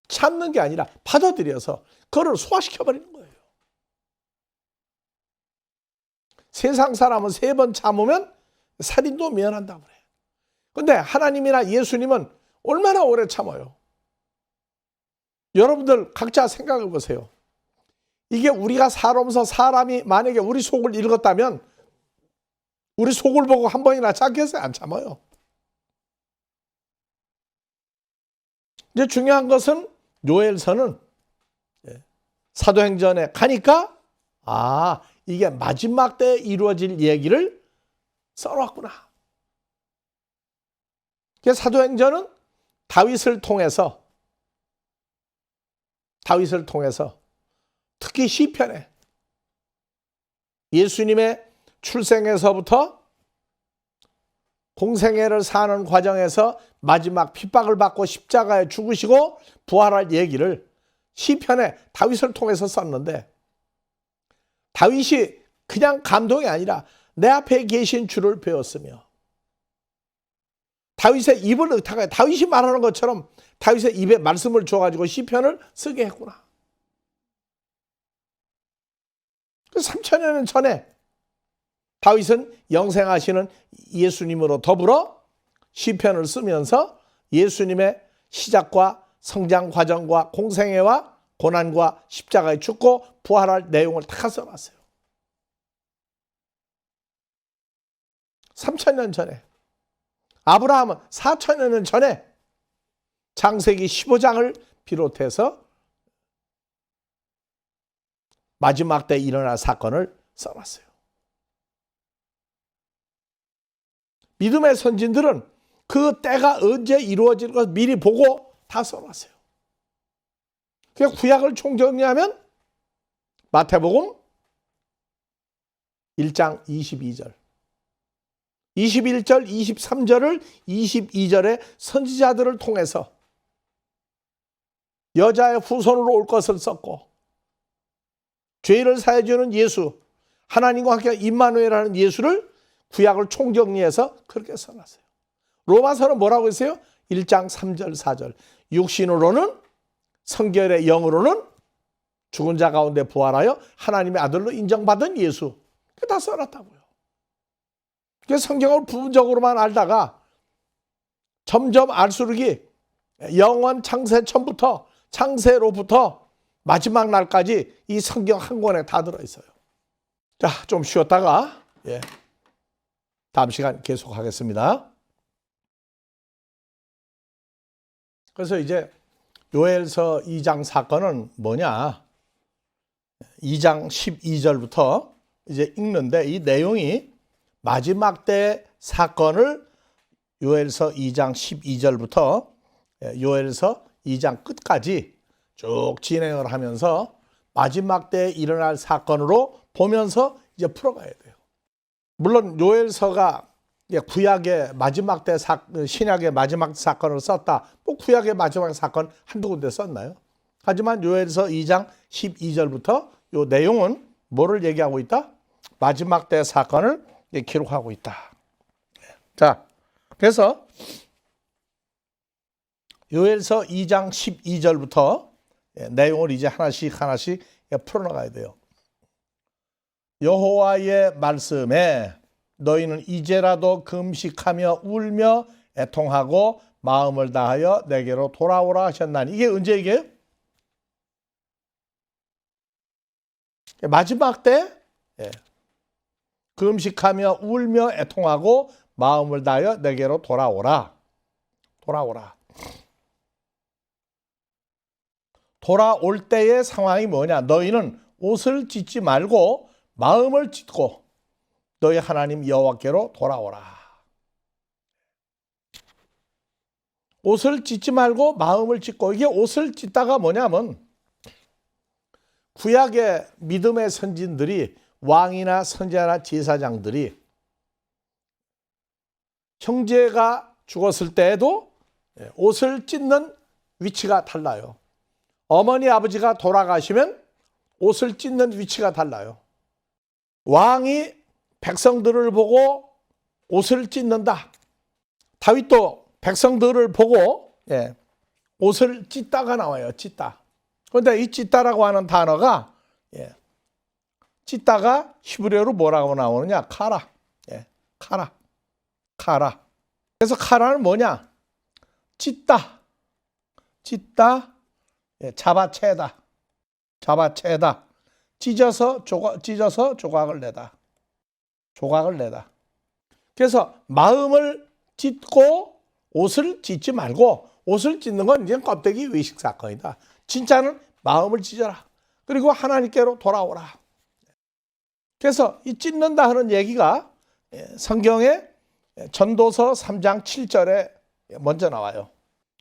참는 게 아니라 받아들여서 그걸 소화시켜버리는 거예요. 세상 사람은 3번 참으면 살인도 면한다고 그래요. 근데 하나님이나 예수님은 얼마나 오래 참아요? 여러분들 각자 생각해 보세요. 이게 우리가 살아오면서 사람이 만약에 우리 속을 읽었다면 우리 속을 보고 한 번이나 참겠어요? 안 참아요. 이제 중요한 것은 요엘서는 사도행전에 가니까 이게 마지막 때에 이루어질 얘기를 써놨구나. 사도행전은 다윗을 통해서 특히 시편에 예수님의 출생에서부터 공생애를 사는 과정에서 마지막 핍박을 받고 십자가에 죽으시고 부활할 얘기를 시편에 다윗을 통해서 썼는데 다윗이 그냥 감동이 아니라 내 앞에 계신 주를 배웠으며 다윗의 입을 의탁하여 다윗이 말하는 것처럼 다윗의 입에 말씀을 줘가지고 시편을 쓰게 했구나. 3,000여 년 전에 다윗은 영생하시는 예수님으로 더불어 시편을 쓰면서 예수님의 시작과 성장 과정과 공생애와 고난과 십자가에 죽고 부활할 내용을 다 써놨어요. 3,000년 전에. 아브라함은 4,000여 년 전에 창세기 15장을 비롯해서 마지막 때 일어날 사건을 써놨어요. 믿음의 선진들은 그 때가 언제 이루어질 것 미리 보고 다 써놨어요. 그냥 구약을 총정리하면 마태복음 1장 22절, 21절, 23절을 22절에 선지자들을 통해서 여자의 후손으로 올 것을 썼고 죄를 사해주는 예수, 하나님과 함께 임마누엘하는 예수를 구약을 총정리해서 그렇게 써놨어요. 로마서는 뭐라고 했어요? 1장 3절 4절 육신으로는 성결의 영으로는 죽은 자 가운데 부활하여 하나님의 아들로 인정받은 예수. 그게 다 써놨다고요. 그래서 성경을 부분적으로만 알다가 점점 알수록이 영원 창세 처음부터 창세로부터 마지막 날까지 이 성경 한 권에 다 들어있어요. 자, 좀 쉬었다가 다음 시간 계속하겠습니다. 그래서 이제 요엘서 2장 사건은 뭐냐? 2장 12절부터 이제 읽는데 이 내용이 마지막 때 사건을 요엘서 2장 12절부터 요엘서 2장 끝까지 쭉 진행을 하면서 마지막 때 일어날 사건으로 보면서 이제 풀어가야 돼요. 물론 요엘서가 구약의 마지막 때 신약의 마지막 사건을 썼다. 뭐 구약의 마지막 사건 한두 군데 썼나요? 하지만 요엘서 2장 12절부터 요 내용은 뭐를 얘기하고 있다? 마지막 때 사건을 기록하고 있다. 자, 그래서 요엘서 2장 12절부터 내용을 이제 하나씩 풀어나가야 돼요. 여호와의 말씀에 너희는 이제라도 금식하며 울며 애통하고 마음을 다하여 내게로 돌아오라 하셨나니. 이게 언제 얘기해요? 마지막 때 금식하며 울며 애통하고 마음을 다하여 내게로 돌아오라. 돌아오라. 돌아올 때의 상황이 뭐냐? 너희는 옷을 찢지 말고 마음을 찢고 너희 하나님 여호와께로 돌아오라. 옷을 찢지 말고 마음을 찢고, 이게 옷을 찢다가 뭐냐면 구약의 믿음의 선진들이, 왕이나 선지자나 제사장들이 형제가 죽었을 때에도 옷을 찢는 위치가 달라요. 어머니 아버지가 돌아가시면 옷을 찢는 위치가 달라요. 왕이 백성들을 보고 옷을 찢는다. 다윗도 백성들을 보고 옷을 찢다가 나와요. 찢다. 그런데 이 찢다라고 하는 단어가 찢다가 히브리어로 뭐라고 나오느냐? 카라. 카라. 카라. 그래서 카라는 뭐냐? 찢다. 찢다. 잡아채다. 잡아채다. 찢어서 조각을 내다. 조각을 내다. 그래서 마음을 찢고 옷을 찢지 말고, 옷을 찢는 건 이제 껍데기 외식 사건이다. 진짜는 마음을 찢어라. 그리고 하나님께로 돌아오라. 그래서 이 찢는다 하는 얘기가 성경에 전도서 3장 7절에 먼저 나와요.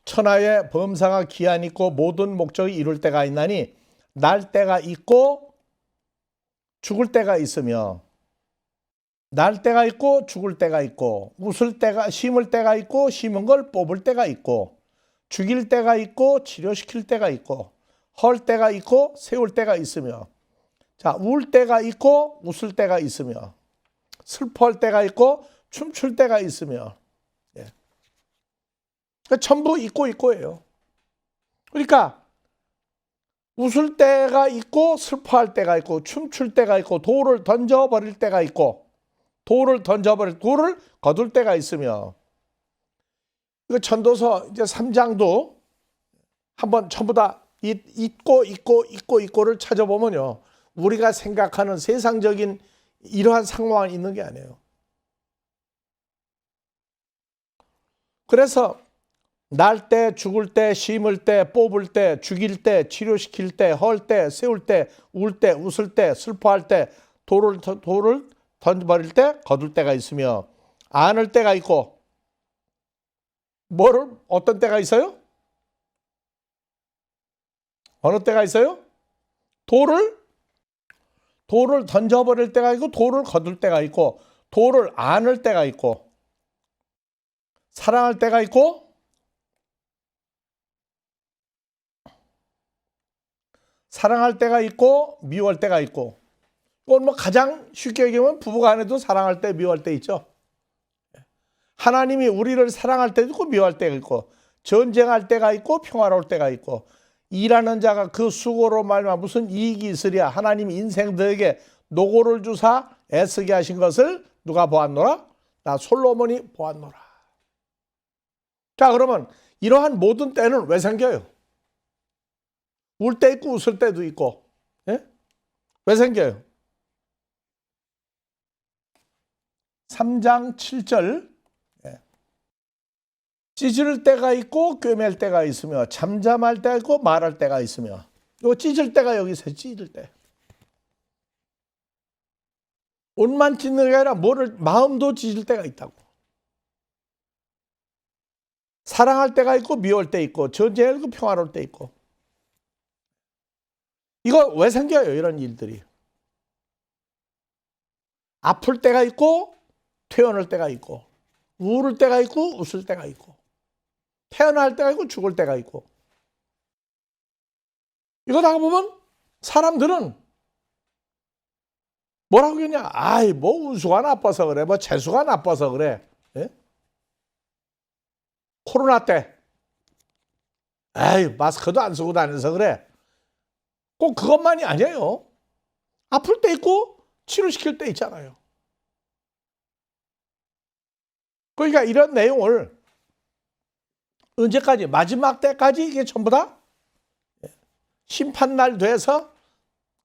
천하의 범사가 기한이 있고 모든 목적이 이룰 때가 있나니 날 때가 있고 죽을 때가 있으며, 날 때가 있고 죽을 때가 있고, 웃을 때가, 심을 때가 있고 심은 걸 뽑을 때가 있고, 죽일 때가 있고 치료시킬 때가 있고, 헐 때가 있고 세울 때가 있으며, 자, 울 때가 있고 웃을 때가 있으며, 슬퍼할 때가 있고 춤출 때가 있으며, 전부 있고예요. 그러니까 웃을 때가 있고 슬퍼할 때가 있고 춤출 때가 있고 돌을 던져버릴 때가 있고 돌을 거둘 때가 있으며, 이거 전도서 이제 3장도 한번 전부 다 있고를 찾아보면요, 우리가 생각하는 세상적인 이러한 상황이 있는 게 아니에요. 그래서 날 때, 죽을 때, 심을 때, 뽑을 때, 죽일 때, 치료시킬 때, 헐 때, 세울 때, 울 때, 웃을 때, 슬퍼할 때, 돌을 던져버릴 때, 거둘 때가 있으며, 안을 때가 있고, 어떤 때가 있어요? 어느 때가 있어요? 돌을 던져버릴 때가 있고, 돌을 거둘 때가 있고, 돌을 안을 때가 있고, 사랑할 때가 있고, 사랑할 때가 있고 미워할 때가 있고, 이건 뭐 가장 쉽게 얘기하면 부부간에도 사랑할 때 미워할 때 있죠. 하나님이 우리를 사랑할 때도 있고 미워할 때가 있고, 전쟁할 때가 있고 평화로울 때가 있고, 일하는 자가 그 수고로 말미암아 무슨 이익이 있으랴. 하나님이 인생들에게 노고를 주사 애쓰게 하신 것을 누가 보았노라? 나 솔로몬이 보았노라. 자, 그러면 이러한 모든 때는 왜 생겨요? 울 때 있고 웃을 때도 있고. 왜 생겨요? 3장 7절. 찢을 때가 있고 꿰맬 때가 있으며, 잠잠할 때가 있고 말할 때가 있으며. 요 찢을 때가 여기 있어요. 찢을 때. 옷만 찢는 게 아니라 마음도 찢을 때가 있다고. 사랑할 때가 있고 미워할 때 있고, 전쟁할 때 있고 평화로울 때 있고. 이거 왜 생겨요? 이런 일들이. 아플 때가 있고 퇴원할 때가 있고, 울을 때가 있고 웃을 때가 있고, 태어날 때가 있고 죽을 때가 있고. 이거 다 보면 사람들은 뭐라고 그러냐? 아이, 뭐 운수가 나빠서 그래, 뭐 재수가 나빠서 그래. 코로나 때 에이, 마스크도 안 쓰고 다녀서 그래. 꼭 그것만이 아니에요. 아플 때 있고 치료시킬 때 있잖아요. 그러니까 이런 내용을 언제까지, 마지막 때까지 이게 전부 다 심판날 돼서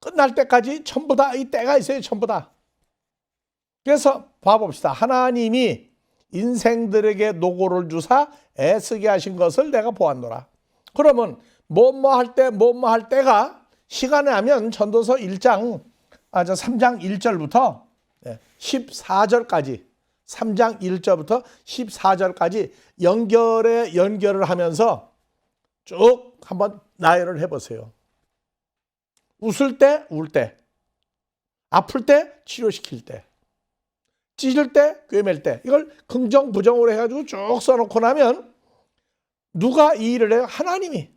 끝날 때까지 전부 다 이 때가 있어요. 전부 다. 그래서 봐봅시다. 하나님이 인생들에게 노고를 주사 애쓰게 하신 것을 내가 보았노라. 그러면 뭐뭐 할 때가 시간에 하면 전도서 3장 1절부터 14절까지 3장 1절부터 14절까지 연결을 하면서 쭉 한번 나열을 해보세요. 웃을 때, 울 때, 아플 때, 치료시킬 때, 찢을 때, 꿰맬 때, 이걸 긍정, 부정으로 해가지고 쭉 써놓고 나면 누가 이 일을 해요? 하나님이.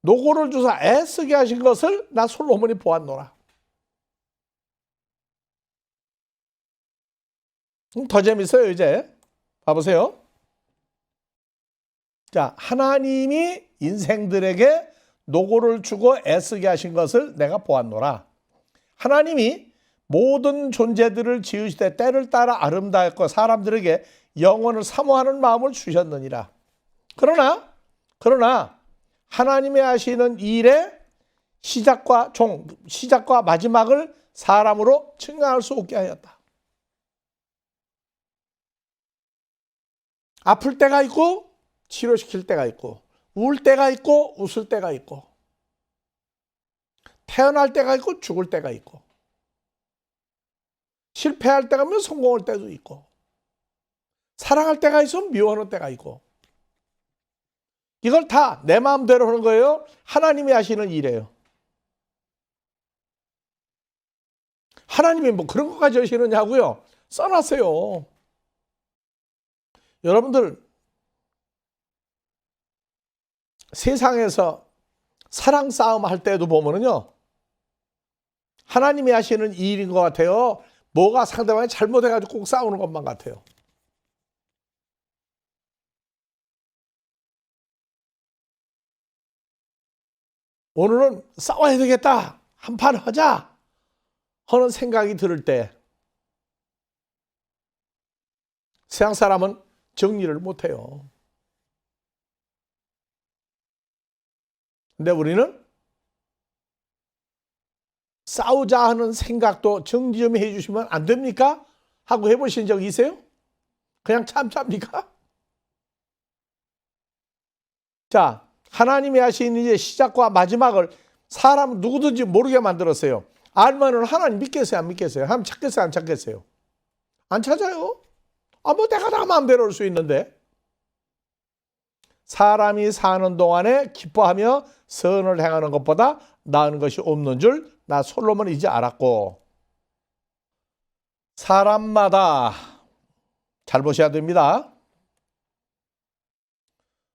노고를 주사 애쓰게 하신 것을 나 솔로몬이 보았노라. 더 재밌어요. 이제 봐보세요. 자, 하나님이 인생들에게 노고를 주고 애쓰게 하신 것을 내가 보았노라. 하나님이 모든 존재들을 지으시되 때를 따라 아름다웠고 사람들에게 영원을 사모하는 마음을 주셨느니라. 그러나 하나님의 하시는 일의 시작과 마지막을 사람으로 측량할 수 없게 하였다. 아플 때가 있고 치료시킬 때가 있고 울 때가 있고 웃을 때가 있고 태어날 때가 있고 죽을 때가 있고 실패할 때가 있으면 성공할 때도 있고 사랑할 때가 있으면 미워하는 때가 있고 이걸 다 내 마음대로 하는 거예요? 하나님이 하시는 일이에요. 하나님이 뭐 그런 것까지 하시느냐고요? 써놨어요. 여러분들 세상에서 사랑 싸움 할 때도 보면은요 하나님이 하시는 일인 것 같아요. 뭐가 상대방이 잘못해가지고 꼭 싸우는 것만 같아요. 오늘은 싸워야 되겠다. 한판 하자. 하는 생각이 들을 때 세상 사람은 정리를 못해요. 근데 우리는 싸우자 하는 생각도 정리 좀 해주시면 안 됩니까? 하고 해보신 적 있어요? 그냥 참습니까? 자, 하나님이 하신 이제 시작과 마지막을 사람 누구든지 모르게 만들었어요. 알면은 하나님 믿겠어요? 안 믿겠어요? 하나님 찾겠어요? 안 찾겠어요? 안 찾아요? 뭐 내가 다 마음대로 할 수 있는데. 사람이 사는 동안에 기뻐하며 선을 행하는 것보다 나은 것이 없는 줄 나 솔로몬이 이제 알았고. 사람마다 잘 보셔야 됩니다.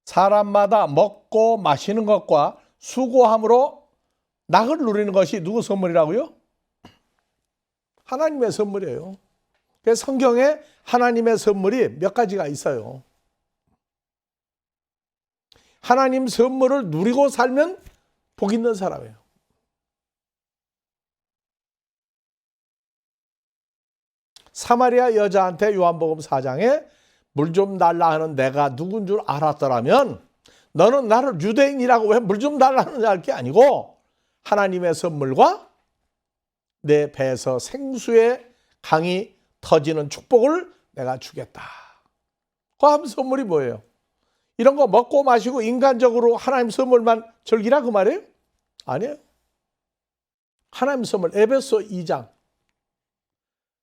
사람마다 먹고 마시는 것과 수고함으로 낙을 누리는 것이 누구 선물이라고요? 하나님의 선물이에요. 그래서 성경에 하나님의 선물이 몇 가지가 있어요. 하나님 선물을 누리고 살면 복 있는 사람이에요. 사마리아 여자한테 요한복음 4장에 물 좀 달라 하는 내가 누군 줄 알았더라면 너는 나를 유대인이라고 왜 물 좀 달라는 할 게 아니고 하나님의 선물과 내 배에서 생수의 강이 터지는 축복을 내가 주겠다. 그 다음 선물이 뭐예요? 이런 거 먹고 마시고 인간적으로 하나님 선물만 즐기라 그 말이에요? 아니에요. 하나님 선물 에베소 2장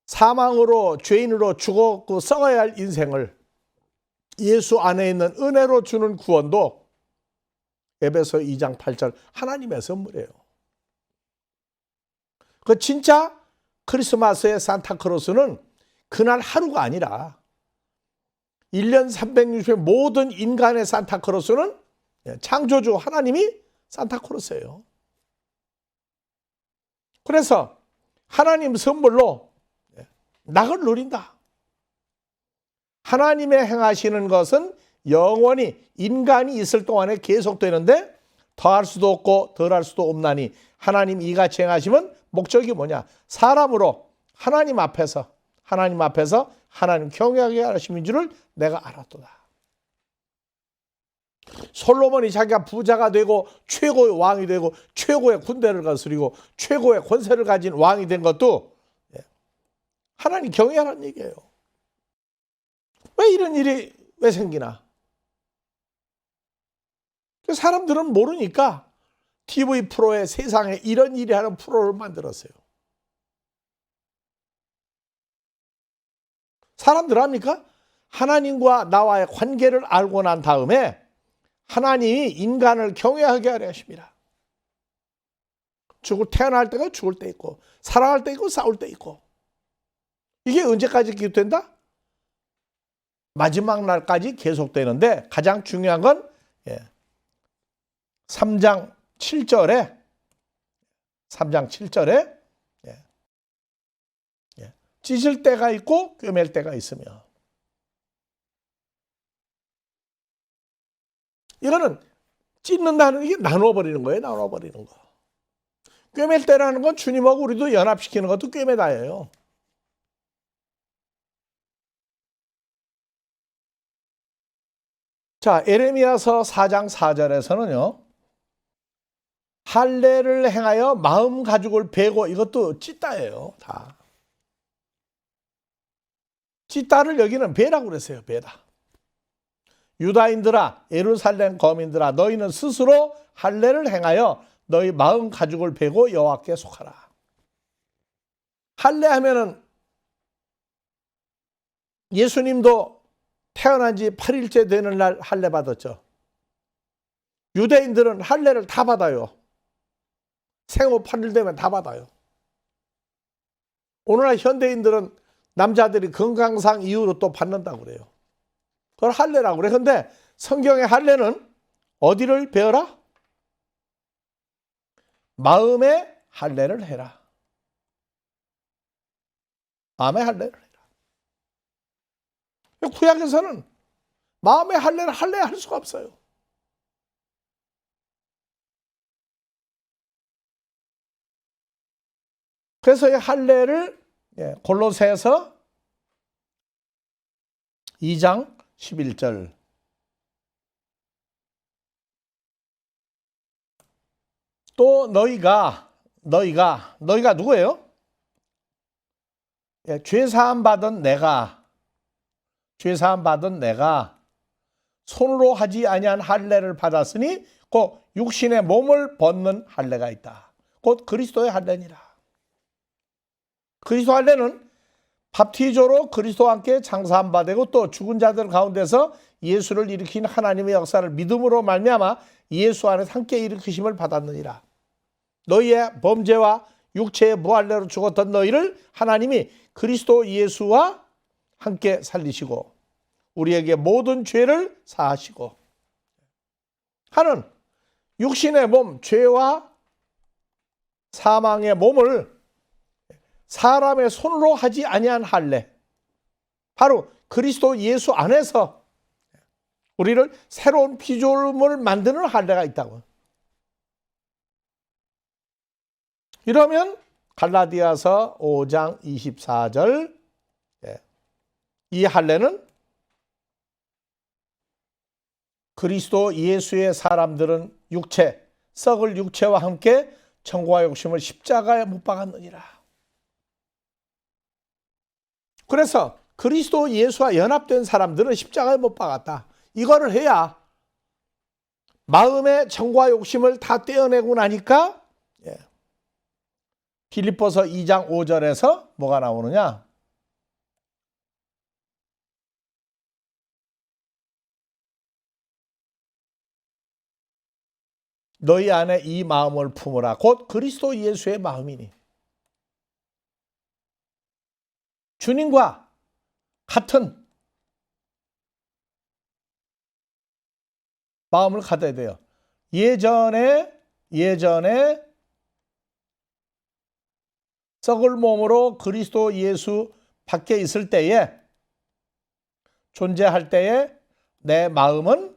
사망으로 죄인으로 죽었고 썩어야 할 인생을 예수 안에 있는 은혜로 주는 구원도 에베소 2장 8절 하나님의 선물이에요. 그 진짜 크리스마스의 산타크로스는 그날 하루가 아니라 1년 360일 모든 인간의 산타크로스는 창조주 하나님이 산타크로스예요. 그래서 하나님 선물로 낙을 누린다. 하나님의 행하시는 것은 영원히 인간이 있을 동안에 계속되는데 더할 수도 없고 덜할 수도 없나니 하나님 이같이 행하시면 목적이 뭐냐? 사람으로 하나님 앞에서 하나님 경외하게 하심인 줄을 내가 알았도다. 솔로몬이 자기가 부자가 되고 최고의 왕이 되고 최고의 군대를 거스리고 최고의 권세를 가진 왕이 된 것도 하나님 경외하라는 얘기예요. 왜 이런 일이 왜 생기나? 사람들은 모르니까 TV 프로에 세상에 이런 일이 하는 프로를 만들었어요. 사람들 합니까? 하나님과 나와의 관계를 알고 난 다음에 하나님이 인간을 경외하게 하려 하십니다. 태어날 때가 죽을 때 있고 사랑할 때 있고 싸울 때 있고. 이게 언제까지 계속된다? 마지막 날까지 계속되는데 가장 중요한 건 3장 7절에 찢을 때가 있고 꿰맬 때가 있으며, 이거는 찢는다는 게 나눠버리는 거예요. 나눠버리는 거. 꿰맬 때라는 건 주님하고 우리도 연합시키는 것도 꿰매다예요. 자, 에레미야서 4장 4절에서는요. 할례를 행하여 마음 가죽을 베고, 이것도 찢다예요. 다. 찢다를 여기는 베라고 그랬어요. 베다. 유다인들아, 예루살렘 거민들아, 너희는 스스로 할례를 행하여 너희 마음 가죽을 베고 여호와께 속하라. 할례하면은 예수님도 태어난 지 8일째 되는 날 할례 받았죠. 유대인들은 할례를 다 받아요. 생후 8일 되면 다 받아요. 오늘날 현대인들은 남자들이 건강상 이유로 또 받는다고 그래요. 그걸 할례라고 그래. 근데 성경의 할례는 어디를 배워라? 마음의 할례를 해라. 마음의 할례를 해라. 구약에서는 마음의 할례를 할례할 수가 없어요. 그래서 이 할례를 골로새서 2장 11절, 또 너희가 누구예요? 죄사함 받은 내가 손으로 하지 아니한 할례를 받았으니 곧 육신의 몸을 벗는 할례가 있다. 곧 그리스도의 할례니라. 그리스도 할례는 밥티조로 그리스도와 함께 장사함 받고 또 죽은 자들 가운데서 예수를 일으킨 하나님의 역사를 믿음으로 말미암아 예수 안에서 함께 일으키심을 받았느니라. 너희의 범죄와 육체의 무할례로 죽었던 너희를 하나님이 그리스도 예수와 함께 살리시고 우리에게 모든 죄를 사하시고 하는 육신의 몸, 죄와 사망의 몸을 사람의 손으로 하지 아니한 할례, 바로 그리스도 예수 안에서 우리를 새로운 피조물을 만드는 할례가 있다고. 이러면 갈라디아서 5장 24절, 이 할례는 그리스도 예수의 사람들은 썩을 육체와 함께 정과 욕심을 십자가에 못 박았느니라. 그래서 그리스도 예수와 연합된 사람들은 십자가에 못 박았다. 이거를 해야 마음의 정과 욕심을 다 떼어내고 나니까 빌립보서 2장 5절에서 뭐가 나오느냐? 너희 안에 이 마음을 품으라. 곧 그리스도 예수의 마음이니. 주님과 같은 마음을 가져야 돼요. 예전에 썩을 몸으로 그리스도 예수 밖에 있을 때에, 존재할 때에 내 마음은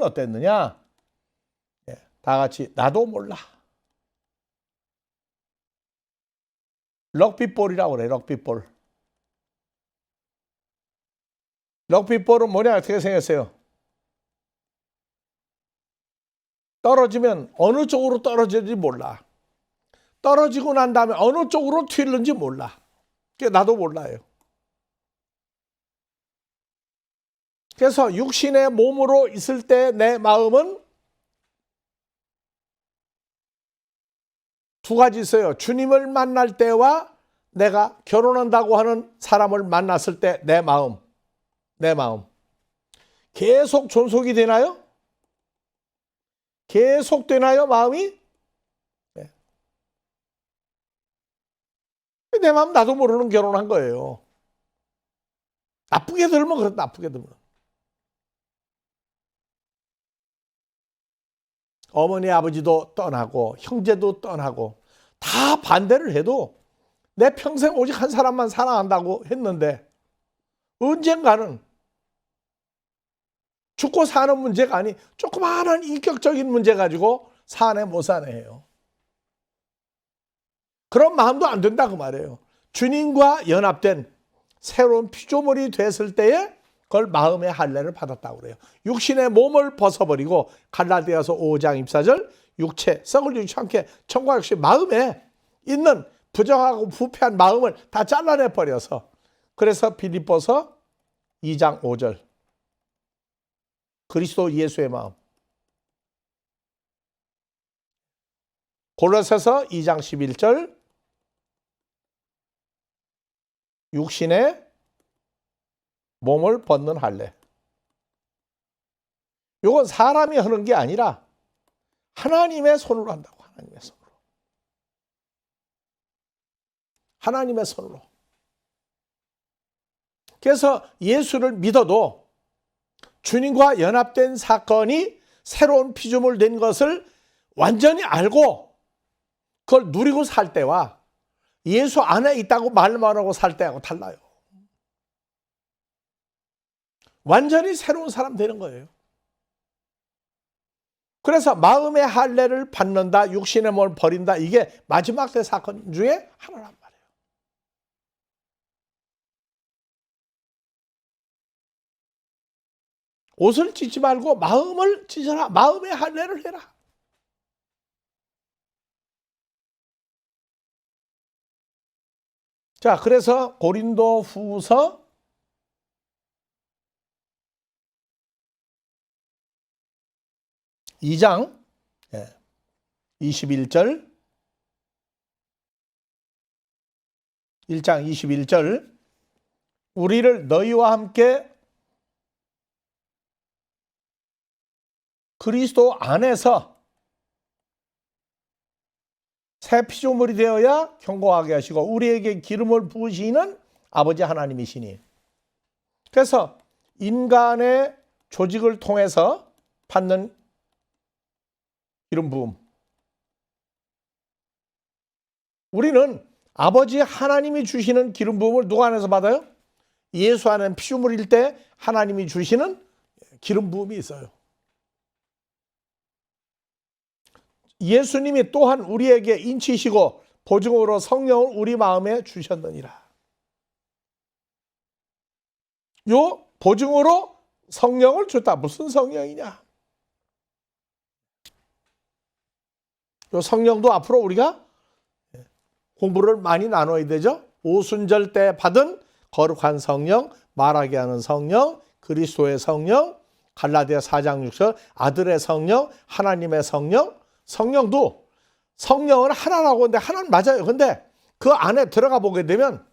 어땠느냐? 다 같이 나도 몰라. 럭비볼이라고 그래. 럭비볼은 뭐냐? 어떻게 생겼어요? 떨어지면 어느 쪽으로 떨어질지 몰라. 떨어지고 난 다음에 어느 쪽으로 튀는지 몰라. 나도 몰라요. 그래서 육신의 몸으로 있을 때 내 마음은 두 가지 있어요. 주님을 만날 때와 내가 결혼한다고 하는 사람을 만났을 때 내 마음. 계속 존속이 되나요? 계속 되나요, 마음이? 네. 내 마음 나도 모르는 결혼한 거예요. 나쁘게 들면 그렇다, 나쁘게 들면. 어머니, 아버지도 떠나고, 형제도 떠나고, 다 반대를 해도 내 평생 오직 한 사람만 사랑한다고 했는데, 언젠가는 죽고 사는 문제가 아니, 조그마한 인격적인 문제 가지고 사네 못 사네 해요. 그런 마음도 안 된다 그 말이에요. 주님과 연합된 새로운 피조물이 됐을 때에 그걸 마음의 할례를 받았다고 그래요. 육신의 몸을 벗어버리고 갈라디아서 5장 24절 육체 썩을 죽지 않게 천과 역시 마음에 있는 부정하고 부패한 마음을 다 잘라내 버려서, 그래서 빌립보서 2장 5절 그리스도 예수의 마음, 골로새서 2장 11절 육신의 몸을 벗는 할례. 이건 사람이 하는 게 아니라 하나님의 손으로 한다고. 하나님의 손으로. 그래서 예수를 믿어도 주님과 연합된 사건이 새로운 피조물 된 것을 완전히 알고 그걸 누리고 살 때와 예수 안에 있다고 말만 하고 살 때하고 달라요. 완전히 새로운 사람 되는 거예요. 그래서 마음의 할례를 받는다, 육신의 몸을 버린다, 이게 마지막 때 사건 중에 하나란 말이에요. 옷을 찢지 말고 마음을 찢어라. 마음의 할례를 해라. 자, 그래서 고린도 후서 2장 21절 1장 21절 우리를 너희와 함께 그리스도 안에서 새 피조물이 되어야 경고하게 하시고 우리에게 기름을 부으시는 아버지 하나님이시니. 그래서 인간의 조직을 통해서 받는 기름 부음, 우리는 아버지 하나님이 주시는 기름 부음을 누구 안에서 받아요? 예수 안에 피조물일 때 하나님이 주시는 기름 부음이 있어요. 예수님이 또한 우리에게 인치시고 보증으로 성령을 우리 마음에 주셨느니라. 요 보증으로 성령을 줬다. 무슨 성령이냐? 요 성령도 앞으로 우리가 공부를 많이 나눠야 되죠. 오순절 때 받은 거룩한 성령, 말하게 하는 성령, 그리스도의 성령, 갈라디아 4장 6절 아들의 성령, 하나님의 성령. 성령도 성령은 하나라고 하는데 하나는 맞아요. 근데 그 안에 들어가 보게 되면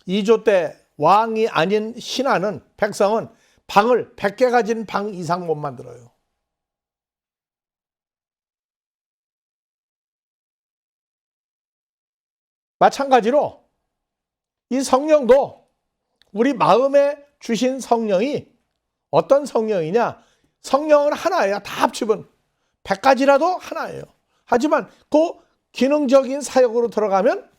이조 때 왕이 아닌 신하는, 백성은 방을 100개 가진 방 이상 못 만들어요. 마찬가지로 이 성령도 우리 마음에 주신 성령이 어떤 성령이냐? 성령은 하나예요. 다 합치면 100가지라도 하나예요. 하지만 그 기능적인 사역으로 들어가면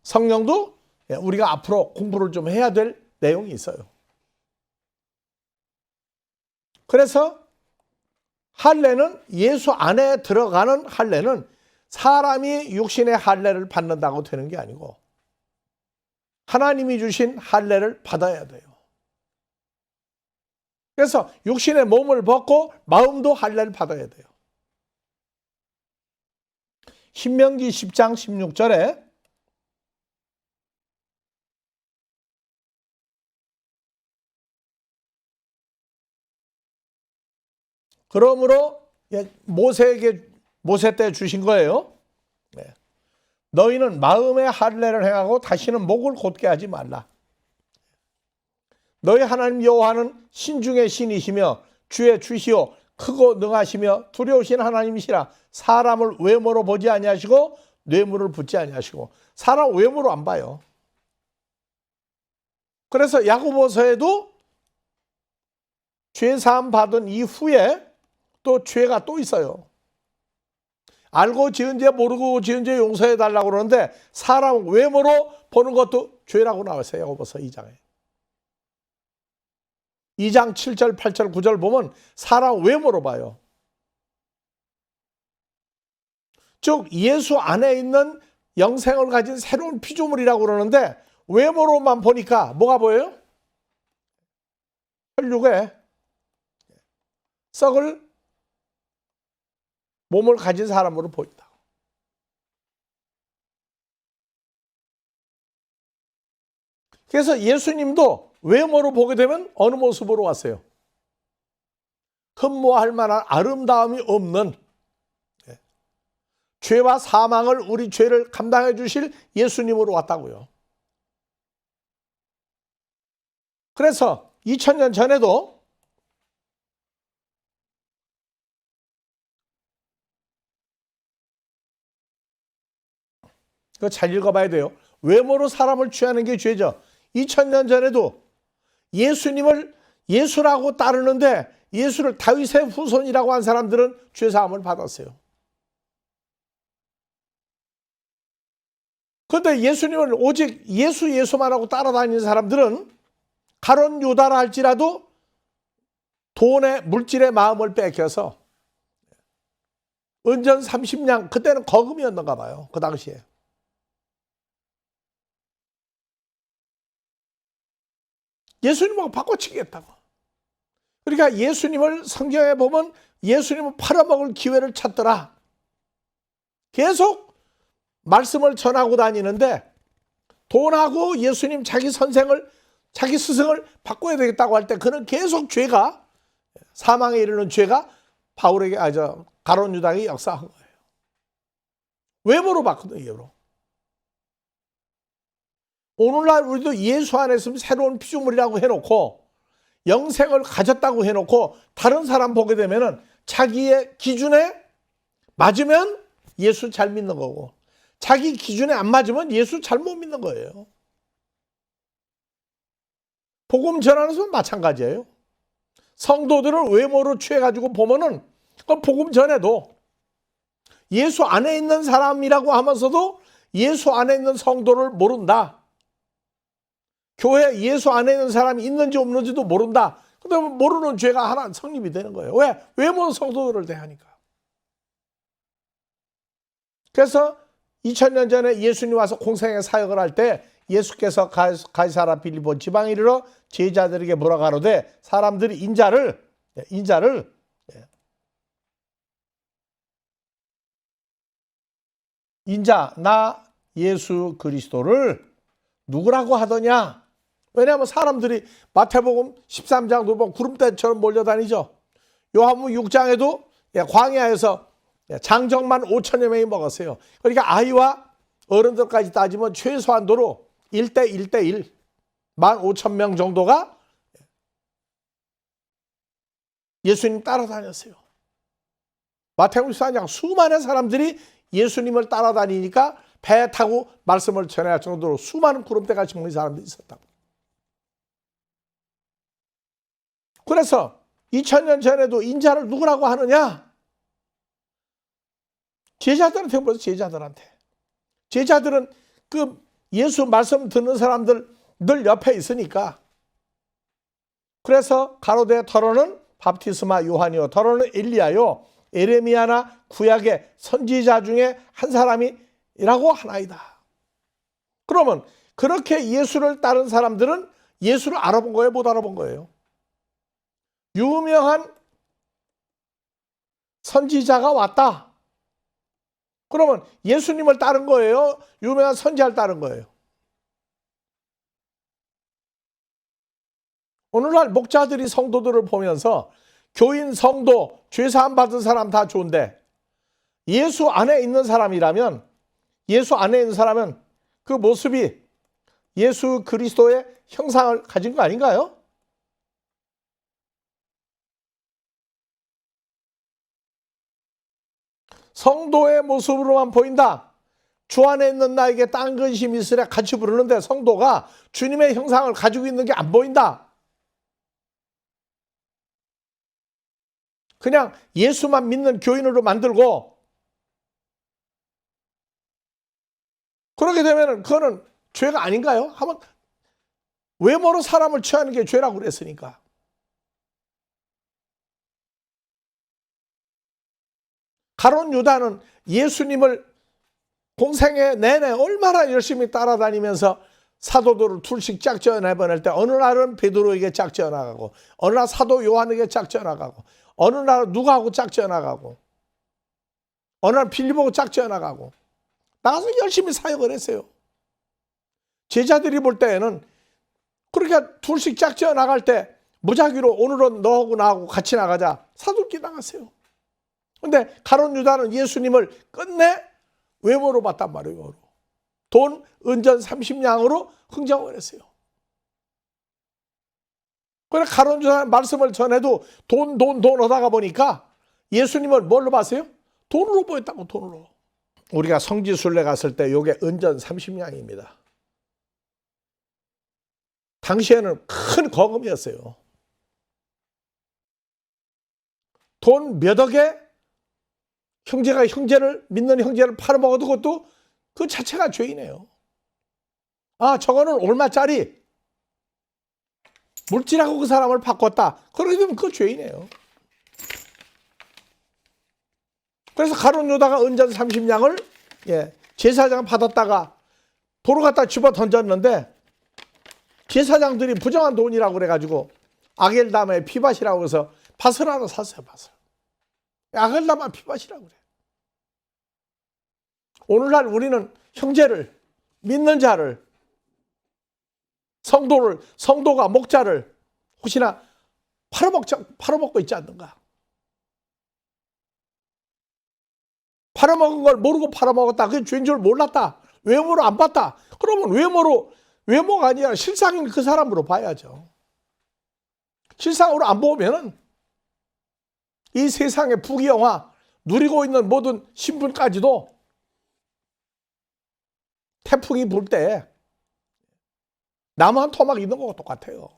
성령도 우리가 앞으로 공부를 좀 해야 될 내용이 있어요. 그래서 할례는, 예수 안에 들어가는 할례는 사람이 육신의 할례를 받는다고 되는 게 아니고 하나님이 주신 할례를 받아야 돼요. 그래서 육신의 몸을 벗고 마음도 할례를 받아야 돼요. 신명기 10장 16절에 그러므로 모세 때 주신 거예요. 네. 너희는 마음의 할례를 행하고 다시는 목을 곧게 하지 말라. 너희 하나님 여호와는 신중의 신이시며 주의 주시오 크고 능하시며 두려우신 하나님이시라. 사람을 외모로 보지 아니하시고 뇌물을 붓지 아니하시고. 사람 외모로 안 봐요. 그래서 야고보서에도 죄 사함 받은 이후에 또 죄가 또 있어요. 알고 지은 죄 모르고 지은 죄 용서해 달라고 그러는데 사람 외모로 보는 것도 죄라고 나왔어요. 야고보서 2장에. 2장 7절, 8절, 9절 보면 사람 외모로 봐요. 즉 예수 안에 있는 영생을 가진 새로운 피조물이라고 그러는데 외모로만 보니까 뭐가 보여요? 혈육에 썩을 몸을 가진 사람으로 보인다. 그래서 예수님도 외모로 보게 되면 어느 모습으로 왔어요? 흠모할 만한 아름다움이 없는 죄와 사망을 우리 죄를 감당해 주실 예수님으로 왔다고요. 그래서 2000년 전에도 그거 잘 읽어봐야 돼요. 외모로 사람을 취하는 게 죄죠. 2000년 전에도 예수님을 예수라고 따르는데 예수를 다윗의 후손이라고 한 사람들은 죄사함을 받았어요. 그런데 예수님을 오직 예수만 하고 따라다니는 사람들은 가론 유다라 할지라도 돈의 물질의 마음을 뺏겨서 은전 30냥 그때는 거금이었는가 봐요. 그 당시에. 예수님하고 바꿔치기했다고. 그러니까 예수님을 성경에 보면 예수님을 팔아먹을 기회를 찾더라. 계속 말씀을 전하고 다니는데 돈하고 예수님 자기 스승을 바꿔야 되겠다고 할 때 그는 계속 죄가 사망에 이르는 죄가 바울에게 가론 유다에게 역사한 거예요. 외모로 봤거든요. 외모로. 오늘날 우리도 예수 안에 있으면 새로운 피조물이라고 해놓고 영생을 가졌다고 해놓고 다른 사람 보게 되면은 자기의 기준에 맞으면 예수 잘 믿는 거고 자기 기준에 안 맞으면 예수 잘못 믿는 거예요. 복음 전하는 사람은 마찬가지예요. 성도들을 외모로 취해가지고 보면은 복음 전에도 예수 안에 있는 사람이라고 하면서도 예수 안에 있는 성도를 모른다. 교회에 예수 안에 있는 사람이 있는지 없는지도 모른다. 근데 모르는 죄가 하나 성립이 되는 거예요. 왜? 외모 성도들을 대하니까. 그래서 2000년 전에 예수님 와서 공생의 사역을 할 때 예수께서 가이사라 빌립보 지방에 이르러 제자들에게 뭐라 가로되 사람들이 인자를 인자 나 예수 그리스도를 누구라고 하더냐? 왜냐하면 사람들이 마태복음 13장도 보면 구름대처럼 몰려다니죠. 요한복음 6장에도 광야에서 장정만 5천여 명이 먹었어요. 그러니까 아이와 어른들까지 따지면 최소한도로 1대1 15,000명 정도가 예수님 따라다녔어요. 마태복음 14장 수많은 사람들이 예수님을 따라다니니까 배 타고 말씀을 전할 정도로 수많은 구름대같이 먹는 사람들이 있었다고. 그래서 2000년 전에도 인자를 누구라고 하느냐? 제자들한테 물어서 제자들은 그 예수 말씀 듣는 사람들 늘 옆에 있으니까. 그래서 가로되 더러는 밥티스마 요한이요 더러는 엘리야요 에레미야나 구약의 선지자 중에 한 사람이라고 하나이다. 그러면 그렇게 예수를 따른 사람들은 예수를 알아본 거예요? 못 알아본 거예요? 유명한 선지자가 왔다. 그러면 예수님을 따른 거예요? 유명한 선지자를 따른 거예요? 오늘날 목자들이 성도들을 보면서 교인, 성도, 죄사함 받은 사람 다 좋은데 예수 안에 있는 사람이라면, 예수 안에 있는 사람은 그 모습이 예수 그리스도의 형상을 가진 거 아닌가요? 성도의 모습으로만 보인다. 주 안에 있는 나에게 딴 근심이 있으랴 같이 부르는데 성도가 주님의 형상을 가지고 있는 게 안 보인다. 그냥 예수만 믿는 교인으로 만들고, 그렇게 되면 그거는 죄가 아닌가요? 한번 외모로 사람을 취하는 게 죄라고 그랬으니까. 가룟 유다는 예수님을 공생애 내내 얼마나 열심히 따라다니면서 사도들을 둘씩 짝지어 내보낼 때 어느 날은 베드로에게 짝지어 나가고, 어느 날 사도 요한에게 짝지어 나가고, 어느 날 누가하고 짝지어 나가고, 어느 날 빌립보하고 짝지어 나가고, 나가서 열심히 사역을 했어요. 제자들이 볼 때에는 그렇게 둘씩 짝지어 나갈 때 무작위로 오늘은 너하고 나하고 같이 나가자 사도끼리 나갔어요. 근데 가룟 유다는 예수님을 끝내 외모로 봤단 말이에요. 돈 은전 30냥으로 흥정을 했어요. 그래 가룟 유다는 말씀을 전해도 돈 하다가 보니까 예수님을 뭘로 봤어요? 돈으로 보였다고, 돈으로. 우리가 성지순례 갔을 때 이게 은전 30냥입니다. 당시에는 큰 거금이었어요. 돈 몇 억에 형제가 형제를, 믿는 형제를 팔아먹어도 그것도 그 자체가 죄이네요. 아, 저거는 얼마짜리 물질하고 그 사람을 바꿨다. 그렇게 되면 그거 죄이네요. 그래서 가룟 유다가 은전 30냥을 제사장 받았다가 도로 갖다 집어 던졌는데 제사장들이 부정한 돈이라고 그래가지고 아겔다마의 피밭이라고 해서 밭을 하나 샀어요. 밭을. 아겔다마 피밭이라고 그래. 오늘날 우리는 형제를, 믿는 자를, 성도가 목자를 혹시나 팔아먹고 있지 않는가? 팔아먹은 걸 모르고 팔아먹었다. 그게 죄인 줄 몰랐다. 외모로 안 봤다. 그러면 외모가 아니라 실상인 그 사람으로 봐야죠. 실상으로 안 보면은 이 세상의 부귀영화 누리고 있는 모든 신분까지도 태풍이 불 때 나무 한 토막 있는 거와 똑같아요.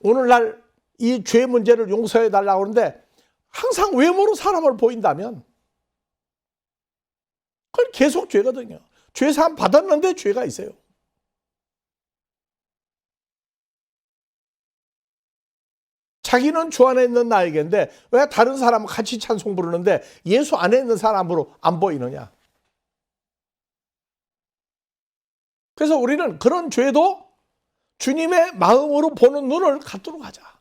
오늘날 이 죄 문제를 용서해 달라고 하는데 항상 외모로 사람을 보인다면 그건 계속 죄거든요. 죄 사함 받았는데 죄가 있어요. 자기는 주 안에 있는 나에게인데 왜 다른 사람은 같이 찬송 부르는데 예수 안에 있는 사람으로 안 보이느냐? 그래서 우리는 그런 죄도 주님의 마음으로 보는 눈을 갖도록 하자.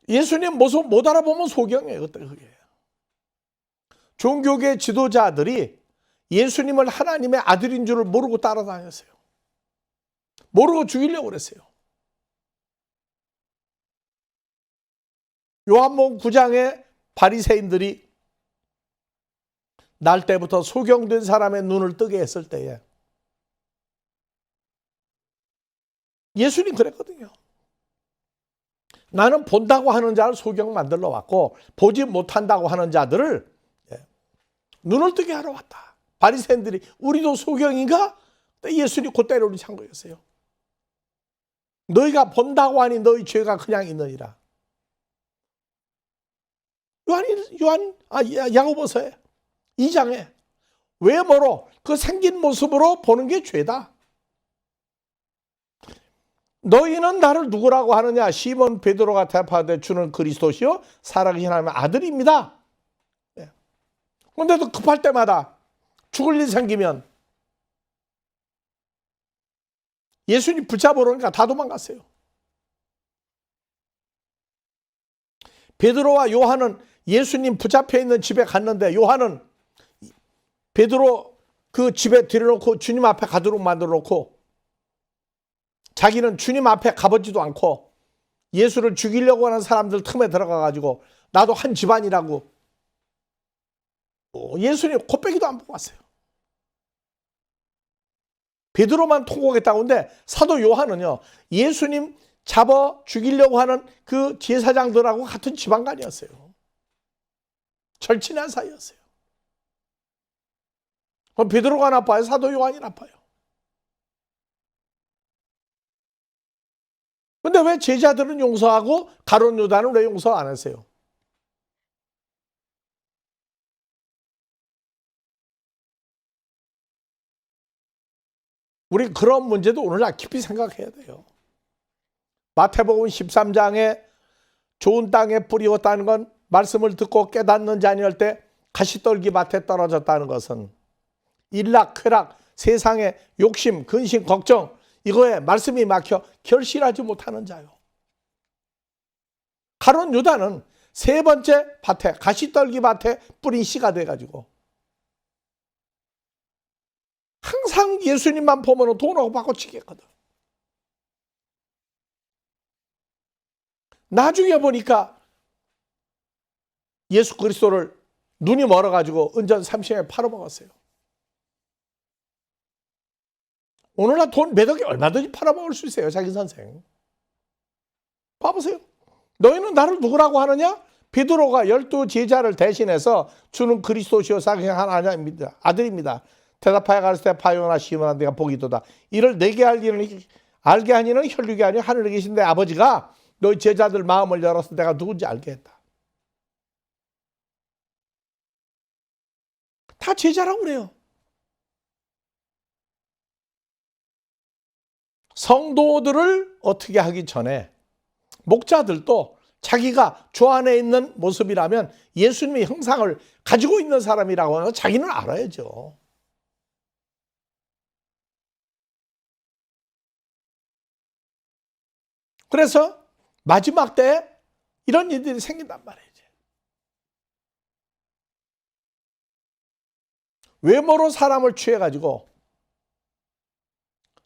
예수님 모습 못 알아보면 소경이에요. 그게. 종교계 지도자들이 예수님을 하나님의 아들인 줄을 모르고 따라다녔어요. 모르고 죽이려고 그랬어요. 요한복음 9장에 바리새인들이 날 때부터 소경된 사람의 눈을 뜨게 했을 때에 예수님 그랬거든요. 나는 본다고 하는 자를 소경 만들러 왔고 보지 못한다고 하는 자들을 눈을 뜨게 하러 왔다. 바리새인들이 우리도 소경인가? 예수님 그때로 찬 거였어요. 너희가 본다고 하니 너희 죄가 그냥 있느니라. 야고보서에 2장에 외모로 그 생긴 모습으로 보는 게 죄다. 너희는 나를 누구라고 하느냐? 시몬 베드로가 대답하되 주는 그리스도시요 살아계신 하나님의 아들입니다. 그런데도 급할 때마다 죽을 일 생기면 예수님 붙잡으러 오니까 다 도망갔어요. 베드로와 요한은 예수님 붙잡혀 있는 집에 갔는데 요한은 베드로 그 집에 들여놓고 주님 앞에 가도록 만들어 놓고 자기는 주님 앞에 가보지도 않고 예수를 죽이려고 하는 사람들 틈에 들어가가지고 나도 한 집안이라고 예수님 콧배기도 안 보고 왔어요. 베드로만 통곡했다고 하는데 사도 요한은요 예수님 잡아 죽이려고 하는 그 제사장들하고 같은 집안간이었어요. 절친한 사이였어요. 그럼 베드로가 나빠요? 사도 요한이 나빠요? 근데 왜 제자들은 용서하고 가룟 유다는 왜 용서 안 했어요? 우리 그런 문제도 오늘날 깊이 생각해야 돼요. 마태복음 13장에 좋은 땅에 뿌리었다는 건 말씀을 듣고 깨닫는 자니 할 때 가시떨기 밭에 떨어졌다는 것은 일락쾌락, 세상의 욕심, 근심, 걱정 이거에 말씀이 막혀 결실하지 못하는 자요. 가룟 유다는 세 번째 밭에 가시떨기 밭에 뿌린 씨가 돼가지고 항상 예수님만 보면 돈하고 바꿔치기 했거든. 나중에 보니까 예수 그리스도를 눈이 멀어가지고 은전 30에 팔아먹었어요. 오늘날 돈 몇 억에 얼마든지 팔아먹을 수 있어요. 자기 선생. 봐보세요. 너희는 나를 누구라고 하느냐? 베드로가 12 제자를 대신해서 주는 그리스도시요 사경한 하나님입니다. 아들입니다. 대답하여 가르치되 바요나 시몬아 내가 보기도다. 이를 내게 알게 하니는 혈육이 아니요 하늘에 계신 내 아버지가 너희 제자들 마음을 열어서 내가 누군지 알게 했다. 다 제자라고 그래요. 성도들을 어떻게 하기 전에 목자들도 자기가 주 안에 있는 모습이라면 예수님의 형상을 가지고 있는 사람이라고 하는 자기는 알아야죠. 그래서 마지막 때 이런 일들이 생긴단 말이에요. 외모로 사람을 취해가지고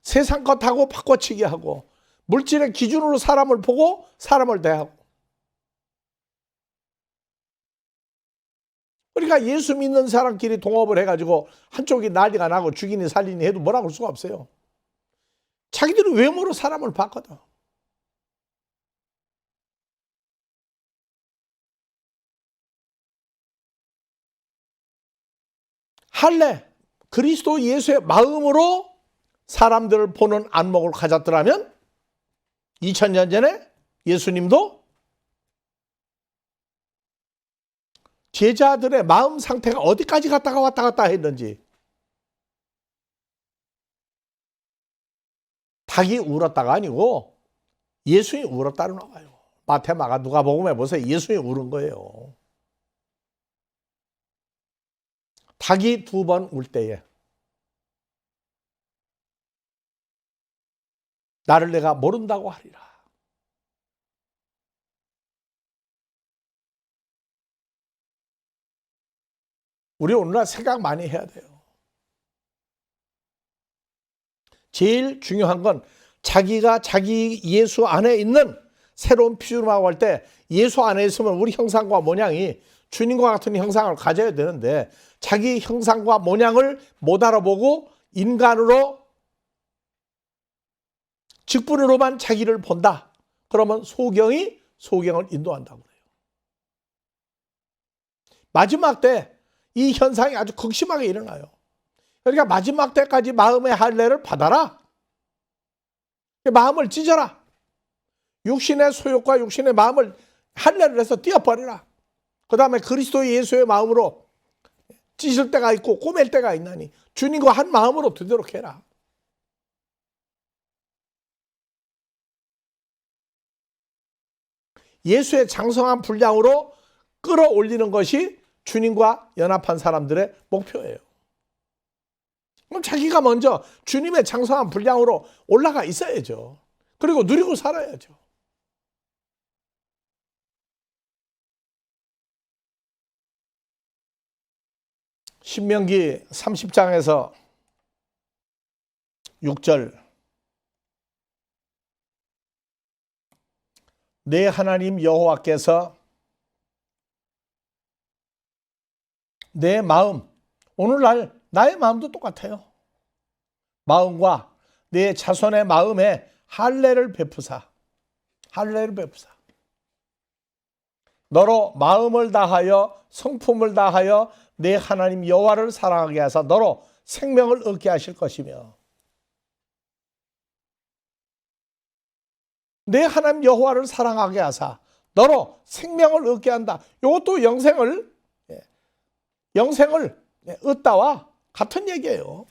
세상 것하고 바꿔치기 하고 물질의 기준으로 사람을 보고 사람을 대하고 그러니까 예수 믿는 사람끼리 동업을 해가지고 한쪽이 난리가 나고 죽이니 살리니 해도 뭐라고 할 수가 없어요. 자기들은 외모로 사람을 봤거든. 할례 그리스도 예수의 마음으로 사람들을 보는 안목을 가졌더라면 2000년 전에 예수님도 제자들의 마음 상태가 어디까지 갔다가 왔다 갔다 했는지 닭이 울었다가 아니고 예수님이 울었다로 나와요. 마태, 마가, 누가복음에 보세요. 예수님이 울은 거예요. 닭이 2번 울 때에 나를 내가 모른다고 하리라. 우리 오늘날 생각 많이 해야 돼요. 제일 중요한 건 자기가 자기 예수 안에 있는 새로운 피조물하고 할 때 예수 안에 있으면 우리 형상과 모양이 주님과 같은 형상을 가져야 되는데 자기 형상과 모양을 못 알아보고 인간으로 직분으로만 자기를 본다. 그러면 소경을 인도한다고 그래요. 마지막 때 이 현상이 아주 극심하게 일어나요. 그러니까 마지막 때까지 마음의 할례를 받아라. 마음을 찢어라. 육신의 소욕과 육신의 마음을 할례를 해서 띄어버리라. 그 다음에 그리스도 예수의 마음으로 찢을 때가 있고 꼬맬 때가 있나니 주님과 한 마음으로 되도록 해라. 예수의 장성한 분량으로 끌어올리는 것이 주님과 연합한 사람들의 목표예요. 그럼 자기가 먼저 주님의 장성한 분량으로 올라가 있어야죠. 그리고 누리고 살아야죠. 신명기 30장에서 6절 내 하나님 여호와께서 내 마음, 오늘날 나의 마음도 똑같아요. 마음과 내 자손의 마음에 할례를 베푸사 너로 마음을 다하여 성품을 다하여 내 하나님 여호와를 사랑하게 하사 너로 생명을 얻게 하실 것이며 내 하나님 여호와를 사랑하게 하사 너로 생명을 얻게 한다. 이것도 영생을 얻다와 같은 얘기예요.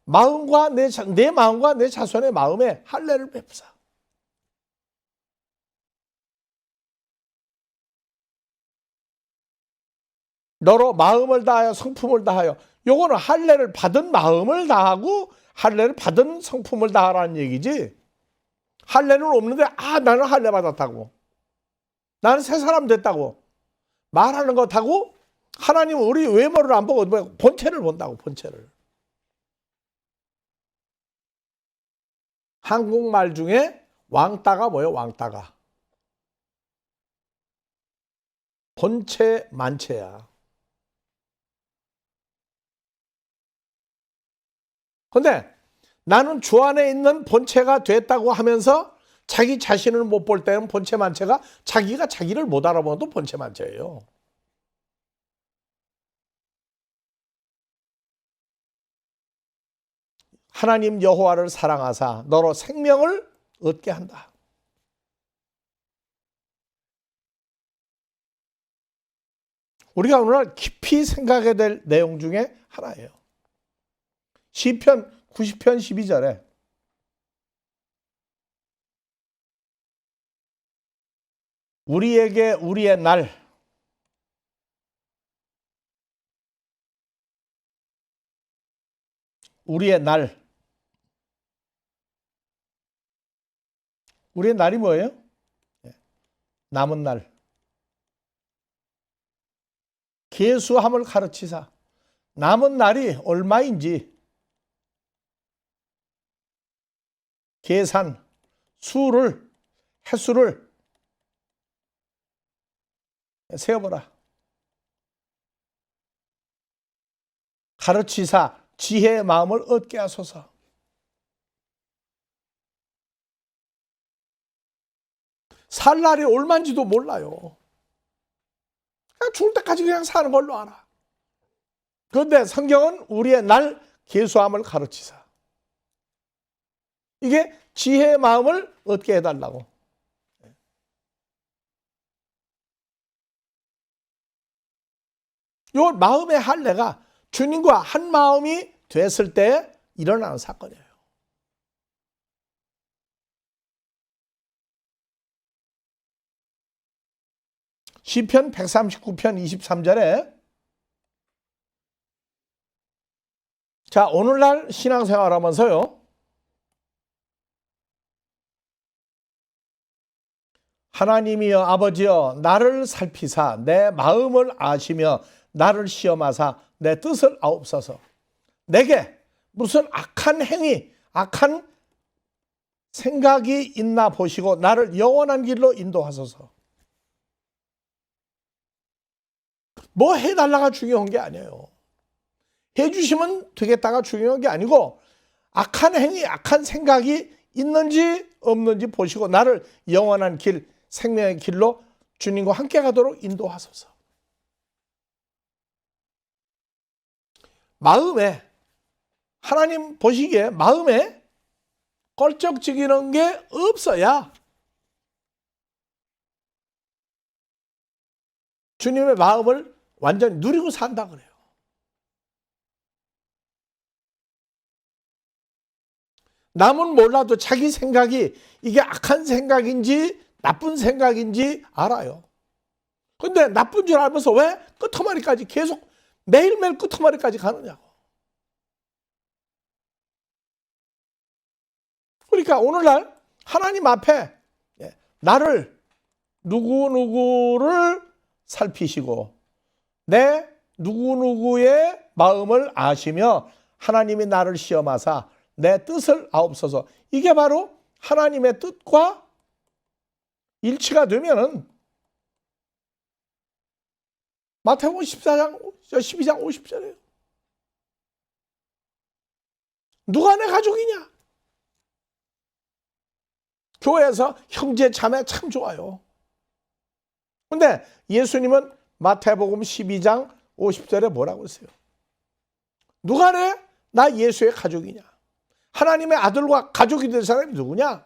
마음과 내 마음과 내 자손의 마음에 할례를 베푸사. 너로 마음을 다하여 성품을 다하여. 요거는 할례를 받은 마음을 다하고 할례를 받은 성품을 다하라는 얘기지. 할례는 없는데 나는 할례 받았다고, 나는 새 사람 됐다고 말하는 것하고 하나님은 우리 외모를 안 보고 본체를 본다고. 본체를. 한국말 중에 왕따가 뭐예요? 왕따가 본체 만체야. 근데 나는 주 안에 있는 본체가 됐다고 하면서 자기 자신을 못 볼 때는 본체 만체가, 자기가 자기를 못 알아보는 본체 만체예요. 하나님 여호와를 사랑하사 너로 생명을 얻게 한다. 우리가 오늘 깊이 생각해야 될 내용 중에 하나예요. 시편 90편 12절에 우리에게 우리의 날, 우리의 날이 뭐예요? 남은 날. 계수함을 가르치사. 남은 날이 얼마인지 계산, 횟수를 세어보라. 가르치사 지혜의 마음을 얻게 하소서. 살 날이 얼마인지도 몰라요. 그냥 죽을 때까지 그냥 사는 걸로 알아. 그런데 성경은 우리의 날 계수함을 가르치사. 이게 지혜의 마음을 얻게 해달라고. 요 마음의 할례가 주님과 한 마음이 됐을 때 일어나는 사건이에요. 시편 139편 23절에 자, 오늘날 신앙생활 하면서요, 하나님이여 아버지여 나를 살피사 내 마음을 아시며 나를 시험하사 내 뜻을 아옵소서. 내게 무슨 악한 행위, 악한 생각이 있나 보시고 나를 영원한 길로 인도하소서. 뭐 해달라가 중요한 게 아니에요. 해주시면 되겠다가 중요한 게 아니고 악한 행위, 악한 생각이 있는지 없는지 보시고 나를 영원한 길, 생명의 길로 주님과 함께 가도록 인도하소서. 마음에, 하나님 보시기에 마음에 껄쩍지기는 게 없어야 주님의 마음을 완전히 누리고 산다 그래요. 남은 몰라도 자기 생각이 이게 악한 생각인지 나쁜 생각인지 알아요. 근데 나쁜 줄 알면서 왜 끄트머리까지 계속 매일매일 끄트머리까지 가느냐고. 그러니까 오늘날 하나님 앞에 나를 누구누구를 살피시고 내 누구누구의 마음을 아시며 하나님이 나를 시험하사 내 뜻을 아옵소서. 이게 바로 하나님의 뜻과 일치가 되면은 마태복음 12장 50절이에요. 누가 내 가족이냐? 교회에서 형제 자매 참 좋아요. 근데 예수님은 마태복음 12장 50절에 뭐라고 했어요? 누가 나 예수의 가족이냐? 하나님의 아들과 가족이 될 사람이 누구냐?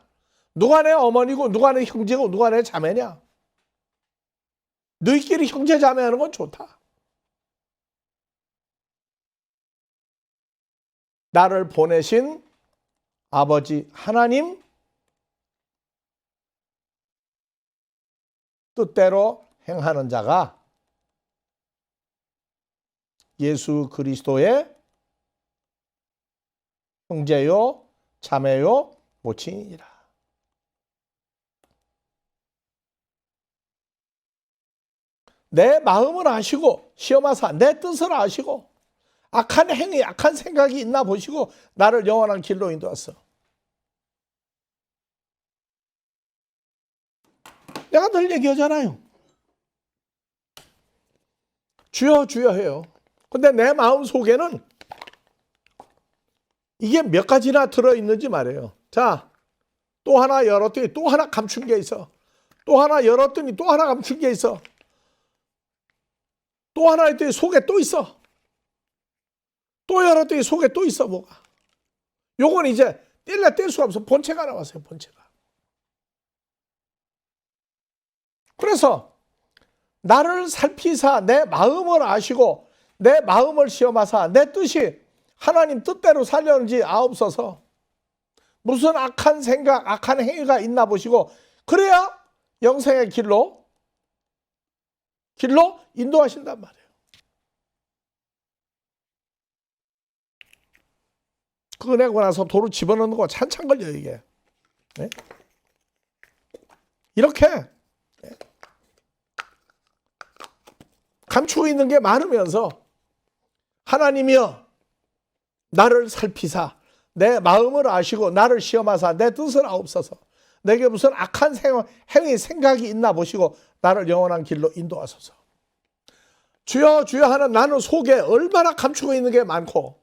누가 내 어머니고 누가 내 형제고 누가 내 자매냐? 너희끼리 형제 자매하는 건 좋다. 나를 보내신 아버지 하나님 뜻대로 행하는 자가 예수 그리스도의 형제요 자매요 모친이니라. 내 마음을 아시고 시험하사 내 뜻을 아시고 악한 행위, 악한 생각이 있나 보시고 나를 영원한 길로 인도했어. 내가 늘 얘기하잖아요. 주여 주여 해요. 근데 내 마음 속에는 이게 몇 가지나 들어있는지 말이에요. 자, 또 하나 열었더니 또 하나 감춘 게 있어. 또 하나 열었더니 또 하나 감춘 게 있어. 또 하나 했더니 속에 또 있어. 또 열었더니 속에 또 있어 뭐가. 요건 이제 뗄 수가 없어. 본체가 나왔어요. 본체가. 그래서 나를 살피사 내 마음을 아시고 내 마음을 시험하사 내 뜻이 하나님 뜻대로 살려는지 아옵소서. 무슨 악한 생각, 악한 행위가 있나 보시고 그래야 영생의 길로 인도하신단 말이에요. 그거 내고 나서 도로 집어넣는 거 한참 걸려요 이게. 네? 이렇게 감추고 있는 게 많으면서 하나님이여 나를 살피사 내 마음을 아시고 나를 시험하사 내 뜻을 아옵소서. 내게 무슨 악한 행위 생각이 있나 보시고 나를 영원한 길로 인도하소서. 주여 주여 하는 나는 속에 얼마나 감추고 있는 게 많고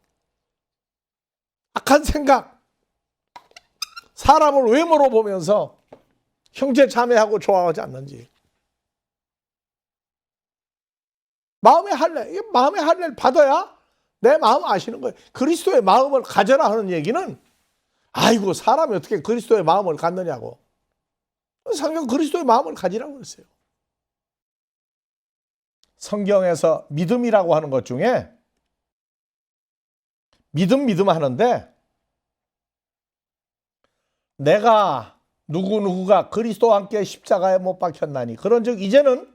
악한 생각, 사람을 외모로 보면서 형제 자매하고 좋아하지 않는지. 마음의 할례를 받아야 내 마음 아시는 거예요. 그리스도의 마음을 가져라 하는 얘기는 아이고 사람이 어떻게 그리스도의 마음을 갖느냐고. 성경 그리스도의 마음을 가지라고 그랬어요. 성경에서 믿음이라고 하는 것 중에 믿음 하는데 내가 누구누구가 그리스도와 함께 십자가에 못 박혔나니 그런즉 이제는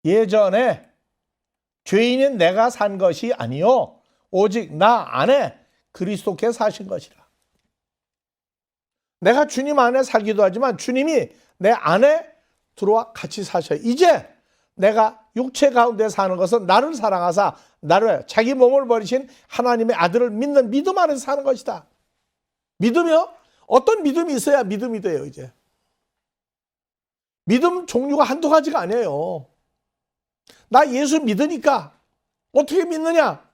예전에 죄인인 내가 산 것이 아니요 오직 나 안에 그리스도께 사신 것이라. 내가 주님 안에 살기도 하지만 주님이 내 안에 들어와 같이 사셔요. 이제 내가 육체 가운데 사는 것은 나를 사랑하사 나를 자기 몸을 버리신 하나님의 아들을 믿는 믿음 안에서 사는 것이다. 믿음이요? 어떤 믿음이 있어야 믿음이 돼요. 이제 믿음 종류가 한두 가지가 아니에요. 나 예수 믿으니까 어떻게 믿느냐?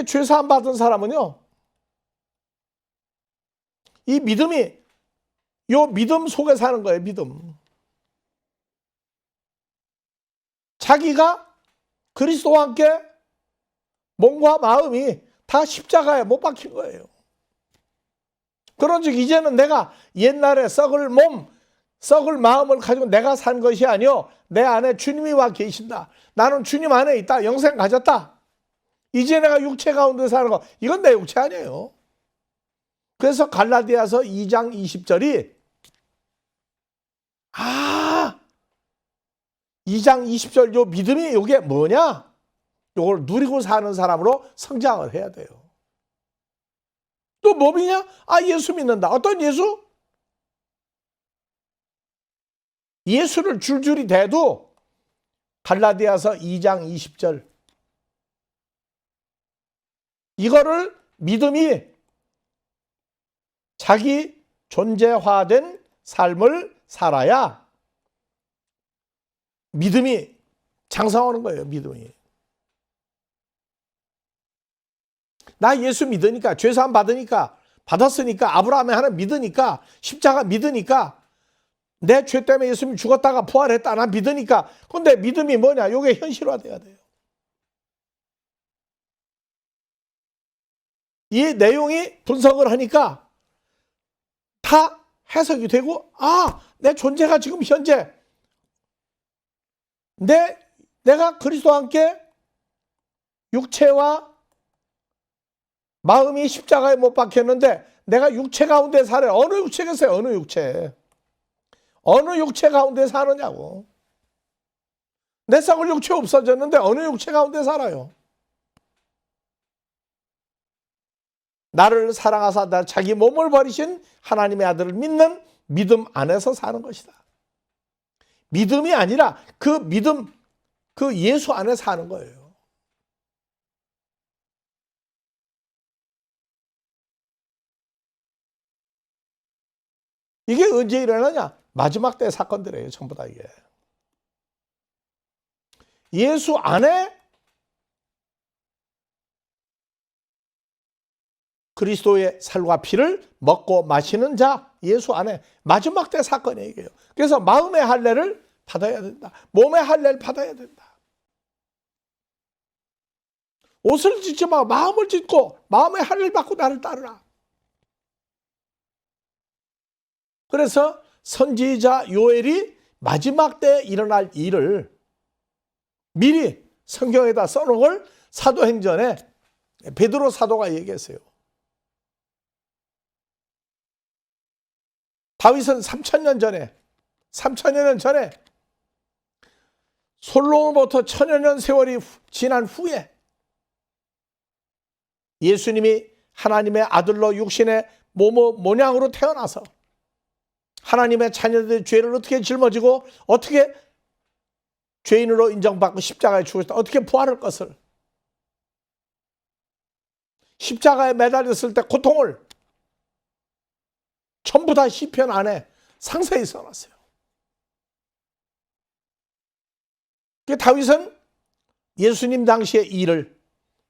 죄 사함 받은 사람은요, 이 믿음이 요 믿음 속에 사는 거예요. 믿음. 자기가 그리스도와 함께 몸과 마음이 다 십자가에 못 박힌 거예요. 그런즉 이제는 내가 옛날에 썩을 몸, 썩을 마음을 가지고 내가 산 것이 아니요 내 안에 주님이 와 계신다. 나는 주님 안에 있다. 영생 가졌다. 이제 내가 육체 가운데 사는 거, 이건 내 육체 아니에요. 그래서 갈라디아서 2장 20절이 아, 2장 20절 요 믿음이 요게 뭐냐? 요걸 누리고 사는 사람으로 성장을 해야 돼요. 또 뭐냐? 아, 예수 믿는다. 어떤 예수? 예수를 줄줄이 대도 갈라디아서 2장 20절 이거를 믿음이 자기 존재화된 삶을 살아야 믿음이 장성하는 거예요. 믿음이. 나 예수 믿으니까, 죄사함 받으니까, 받았으니까, 아브라함의 하나님 믿으니까, 십자가 믿으니까, 내 죄 때문에 예수님이 죽었다가 부활했다. 난 믿으니까. 근데 믿음이 뭐냐? 이게 현실화돼야 돼요. 이 내용이 분석을 하니까 다 해석이 되고, 아, 내 존재가 지금 현재 내가 그리스도와 함께 육체와 마음이 십자가에 못 박혔는데 내가 육체 가운데 살아요. 어느 육체겠어요? 어느 육체? 어느 육체 가운데 사느냐고. 내 썩을 육체 없어졌는데 어느 육체 가운데 살아요? 나를 사랑하사 자기 몸을 버리신 하나님의 아들을 믿는 믿음 안에서 사는 것이다. 믿음이 아니라 그 믿음, 그 예수 안에 사는 거예요. 이게 언제 일어나냐? 마지막 때 사건들이에요. 전부 다 이게. 예수 안에 그리스도의 살과 피를 먹고 마시는 자, 예수 안에 마지막 때 사건이에요. 이게요. 그래서 마음의 할례를 받아야 된다. 몸의 할례를 받아야 된다. 옷을 찢지 마. 마음을 찢고 마음의 할례를 받고 나를 따르라. 그래서 선지자 요엘이 마지막 때 일어날 일을 미리 성경에다 써놓은 걸 사도행전에 베드로 사도가 얘기했어요. 다윗은 3,000년 전에 솔로몬부터 1,000여 세월이 지난 후에 예수님이 하나님의 아들로 육신의 모양으로 태어나서 하나님의 자녀들의 죄를 어떻게 짊어지고 어떻게 죄인으로 인정받고 십자가에 죽었다. 어떻게 부활할 것을. 십자가에 매달렸을 때 고통을 전부 다 시편 안에 상세히 써놨어요. 다윗은 예수님 당시의 일을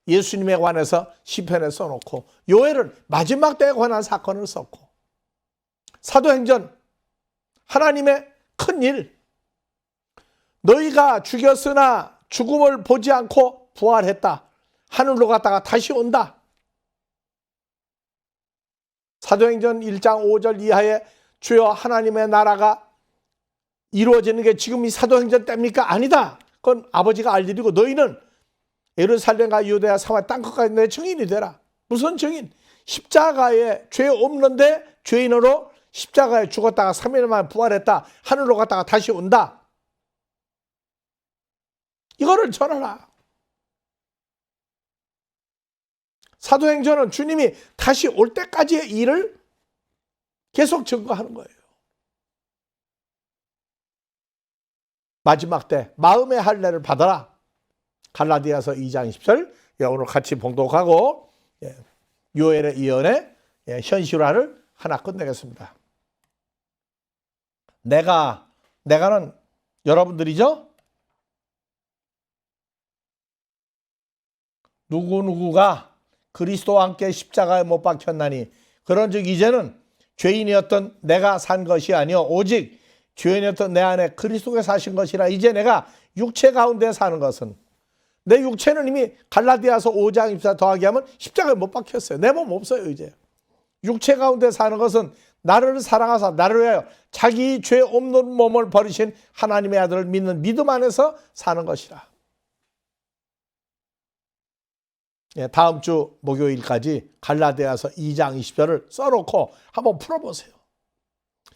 예수님에 관해서 시편에 써놓고 요엘은 마지막 때에 관한 사건을 썼고 사도행전 하나님의 큰 일, 너희가 죽였으나 죽음을 보지 않고 부활했다. 하늘로 갔다가 다시 온다. 사도행전 1장 5절 이하에 주여 하나님의 나라가 이루어지는 게 지금 이 사도행전 때입니까? 아니다. 그건 아버지가 알 일이고 너희는 예루살렘과 유대와 사마리아 땅끝까지 내 증인이 되라. 무슨 증인? 십자가에 죄 없는데 죄인으로 십자가에 죽었다가 3일 만에 부활했다. 하늘로 갔다가 다시 온다. 이거를 전하라. 사도행전은 주님이 다시 올 때까지의 일을 계속 증거하는 거예요. 마지막 때 마음의 할례를 받아라. 갈라디아서 2장 20절 오늘 같이 봉독하고 요엘의 예언의 현실화를 하나 끝내겠습니다. 내가는 여러분들이죠? 누구누구가 그리스도와 함께 십자가에 못 박혔나니 그런즉 이제는 죄인이었던 내가 산 것이 아니요 오직 죄인이었던 내 안에 그리스도가 사신 것이라. 이제 내가 육체 가운데 사는 것은 내 육체는 이미 갈라디아서 5장 24 더하기 하면 십자가에 못 박혔어요. 내 몸 없어요. 이제 육체 가운데 사는 것은 나를 사랑하사 나를 위하여 자기 죄 없는 몸을 버리신 하나님의 아들을 믿는 믿음 안에서 사는 것이라. 다음 주 목요일까지 갈라디아서 2장 20절을 써놓고 한번 풀어보세요.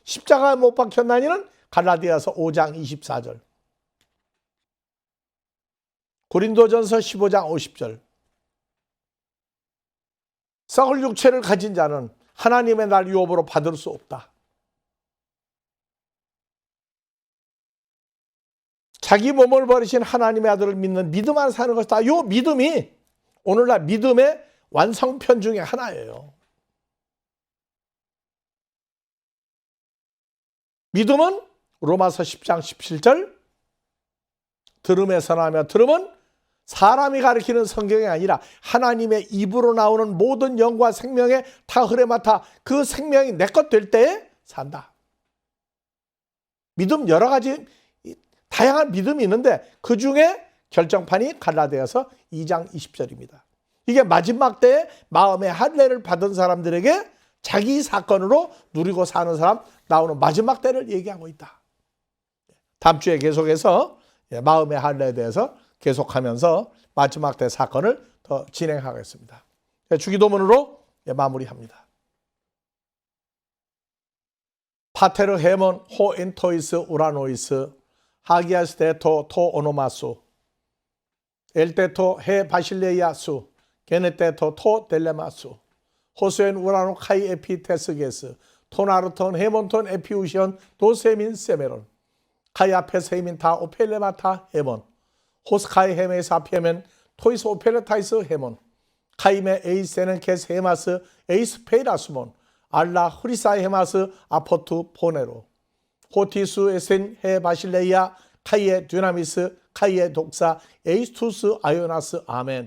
십자가에 못 박혔나니는 갈라디아서 5장 24절, 고린도전서 15장 50절. 썩을 육체를 가진 자는 하나님의 날 유업으로 받을 수 없다. 자기 몸을 버리신 하나님의 아들을 믿는 믿음 안에 사는 것이다. 이 믿음이 오늘날 믿음의 완성편 중에 하나예요. 믿음은 로마서 10장 17절, 들음에서 나며 들음은 사람이 가르치는 성경이 아니라 하나님의 입으로 나오는 모든 영과 생명에 다 흐레 맡아 그 생명이 내 것 될 때에 산다. 믿음 여러 가지 다양한 믿음이 있는데 그 중에 결정판이 갈라디아서 2장 20절입니다. 이게 마지막 때에 마음의 할례를 받은 사람들에게 자기 사건으로 누리고 사는 사람 나오는 마지막 때를 얘기하고 있다. 다음 주에 계속해서 마음의 할례에 대해서 계속하면서 마지막 때 사건을 더 진행하겠습니다. 주기도문으로 마무리합니다. 파테르 헤몬 호 엔토이스 우라노이스 하기아스 데토 토 오노마수 엘테토 헤 바실레이아수 게네테토 토 델레마수 호수엔 우라노 카이 에피테스게스 토나르톤 헤몬톤 에피우시온 도세민 세메론 카이 앞에 세민 타 오펠레마타 헤몬 호스카이 헤메사 피에멘 토이스 오펠레타이스 헤몬 카이메 에이세는 케스 헤마스 에이스 페이라스몬 알라 흐리사이 헤마스 아포투 포네로 호티수 에센 헤 바실레이아 카이에 듀나미스 카이에 독사 에이스투스 아요나스 아멘.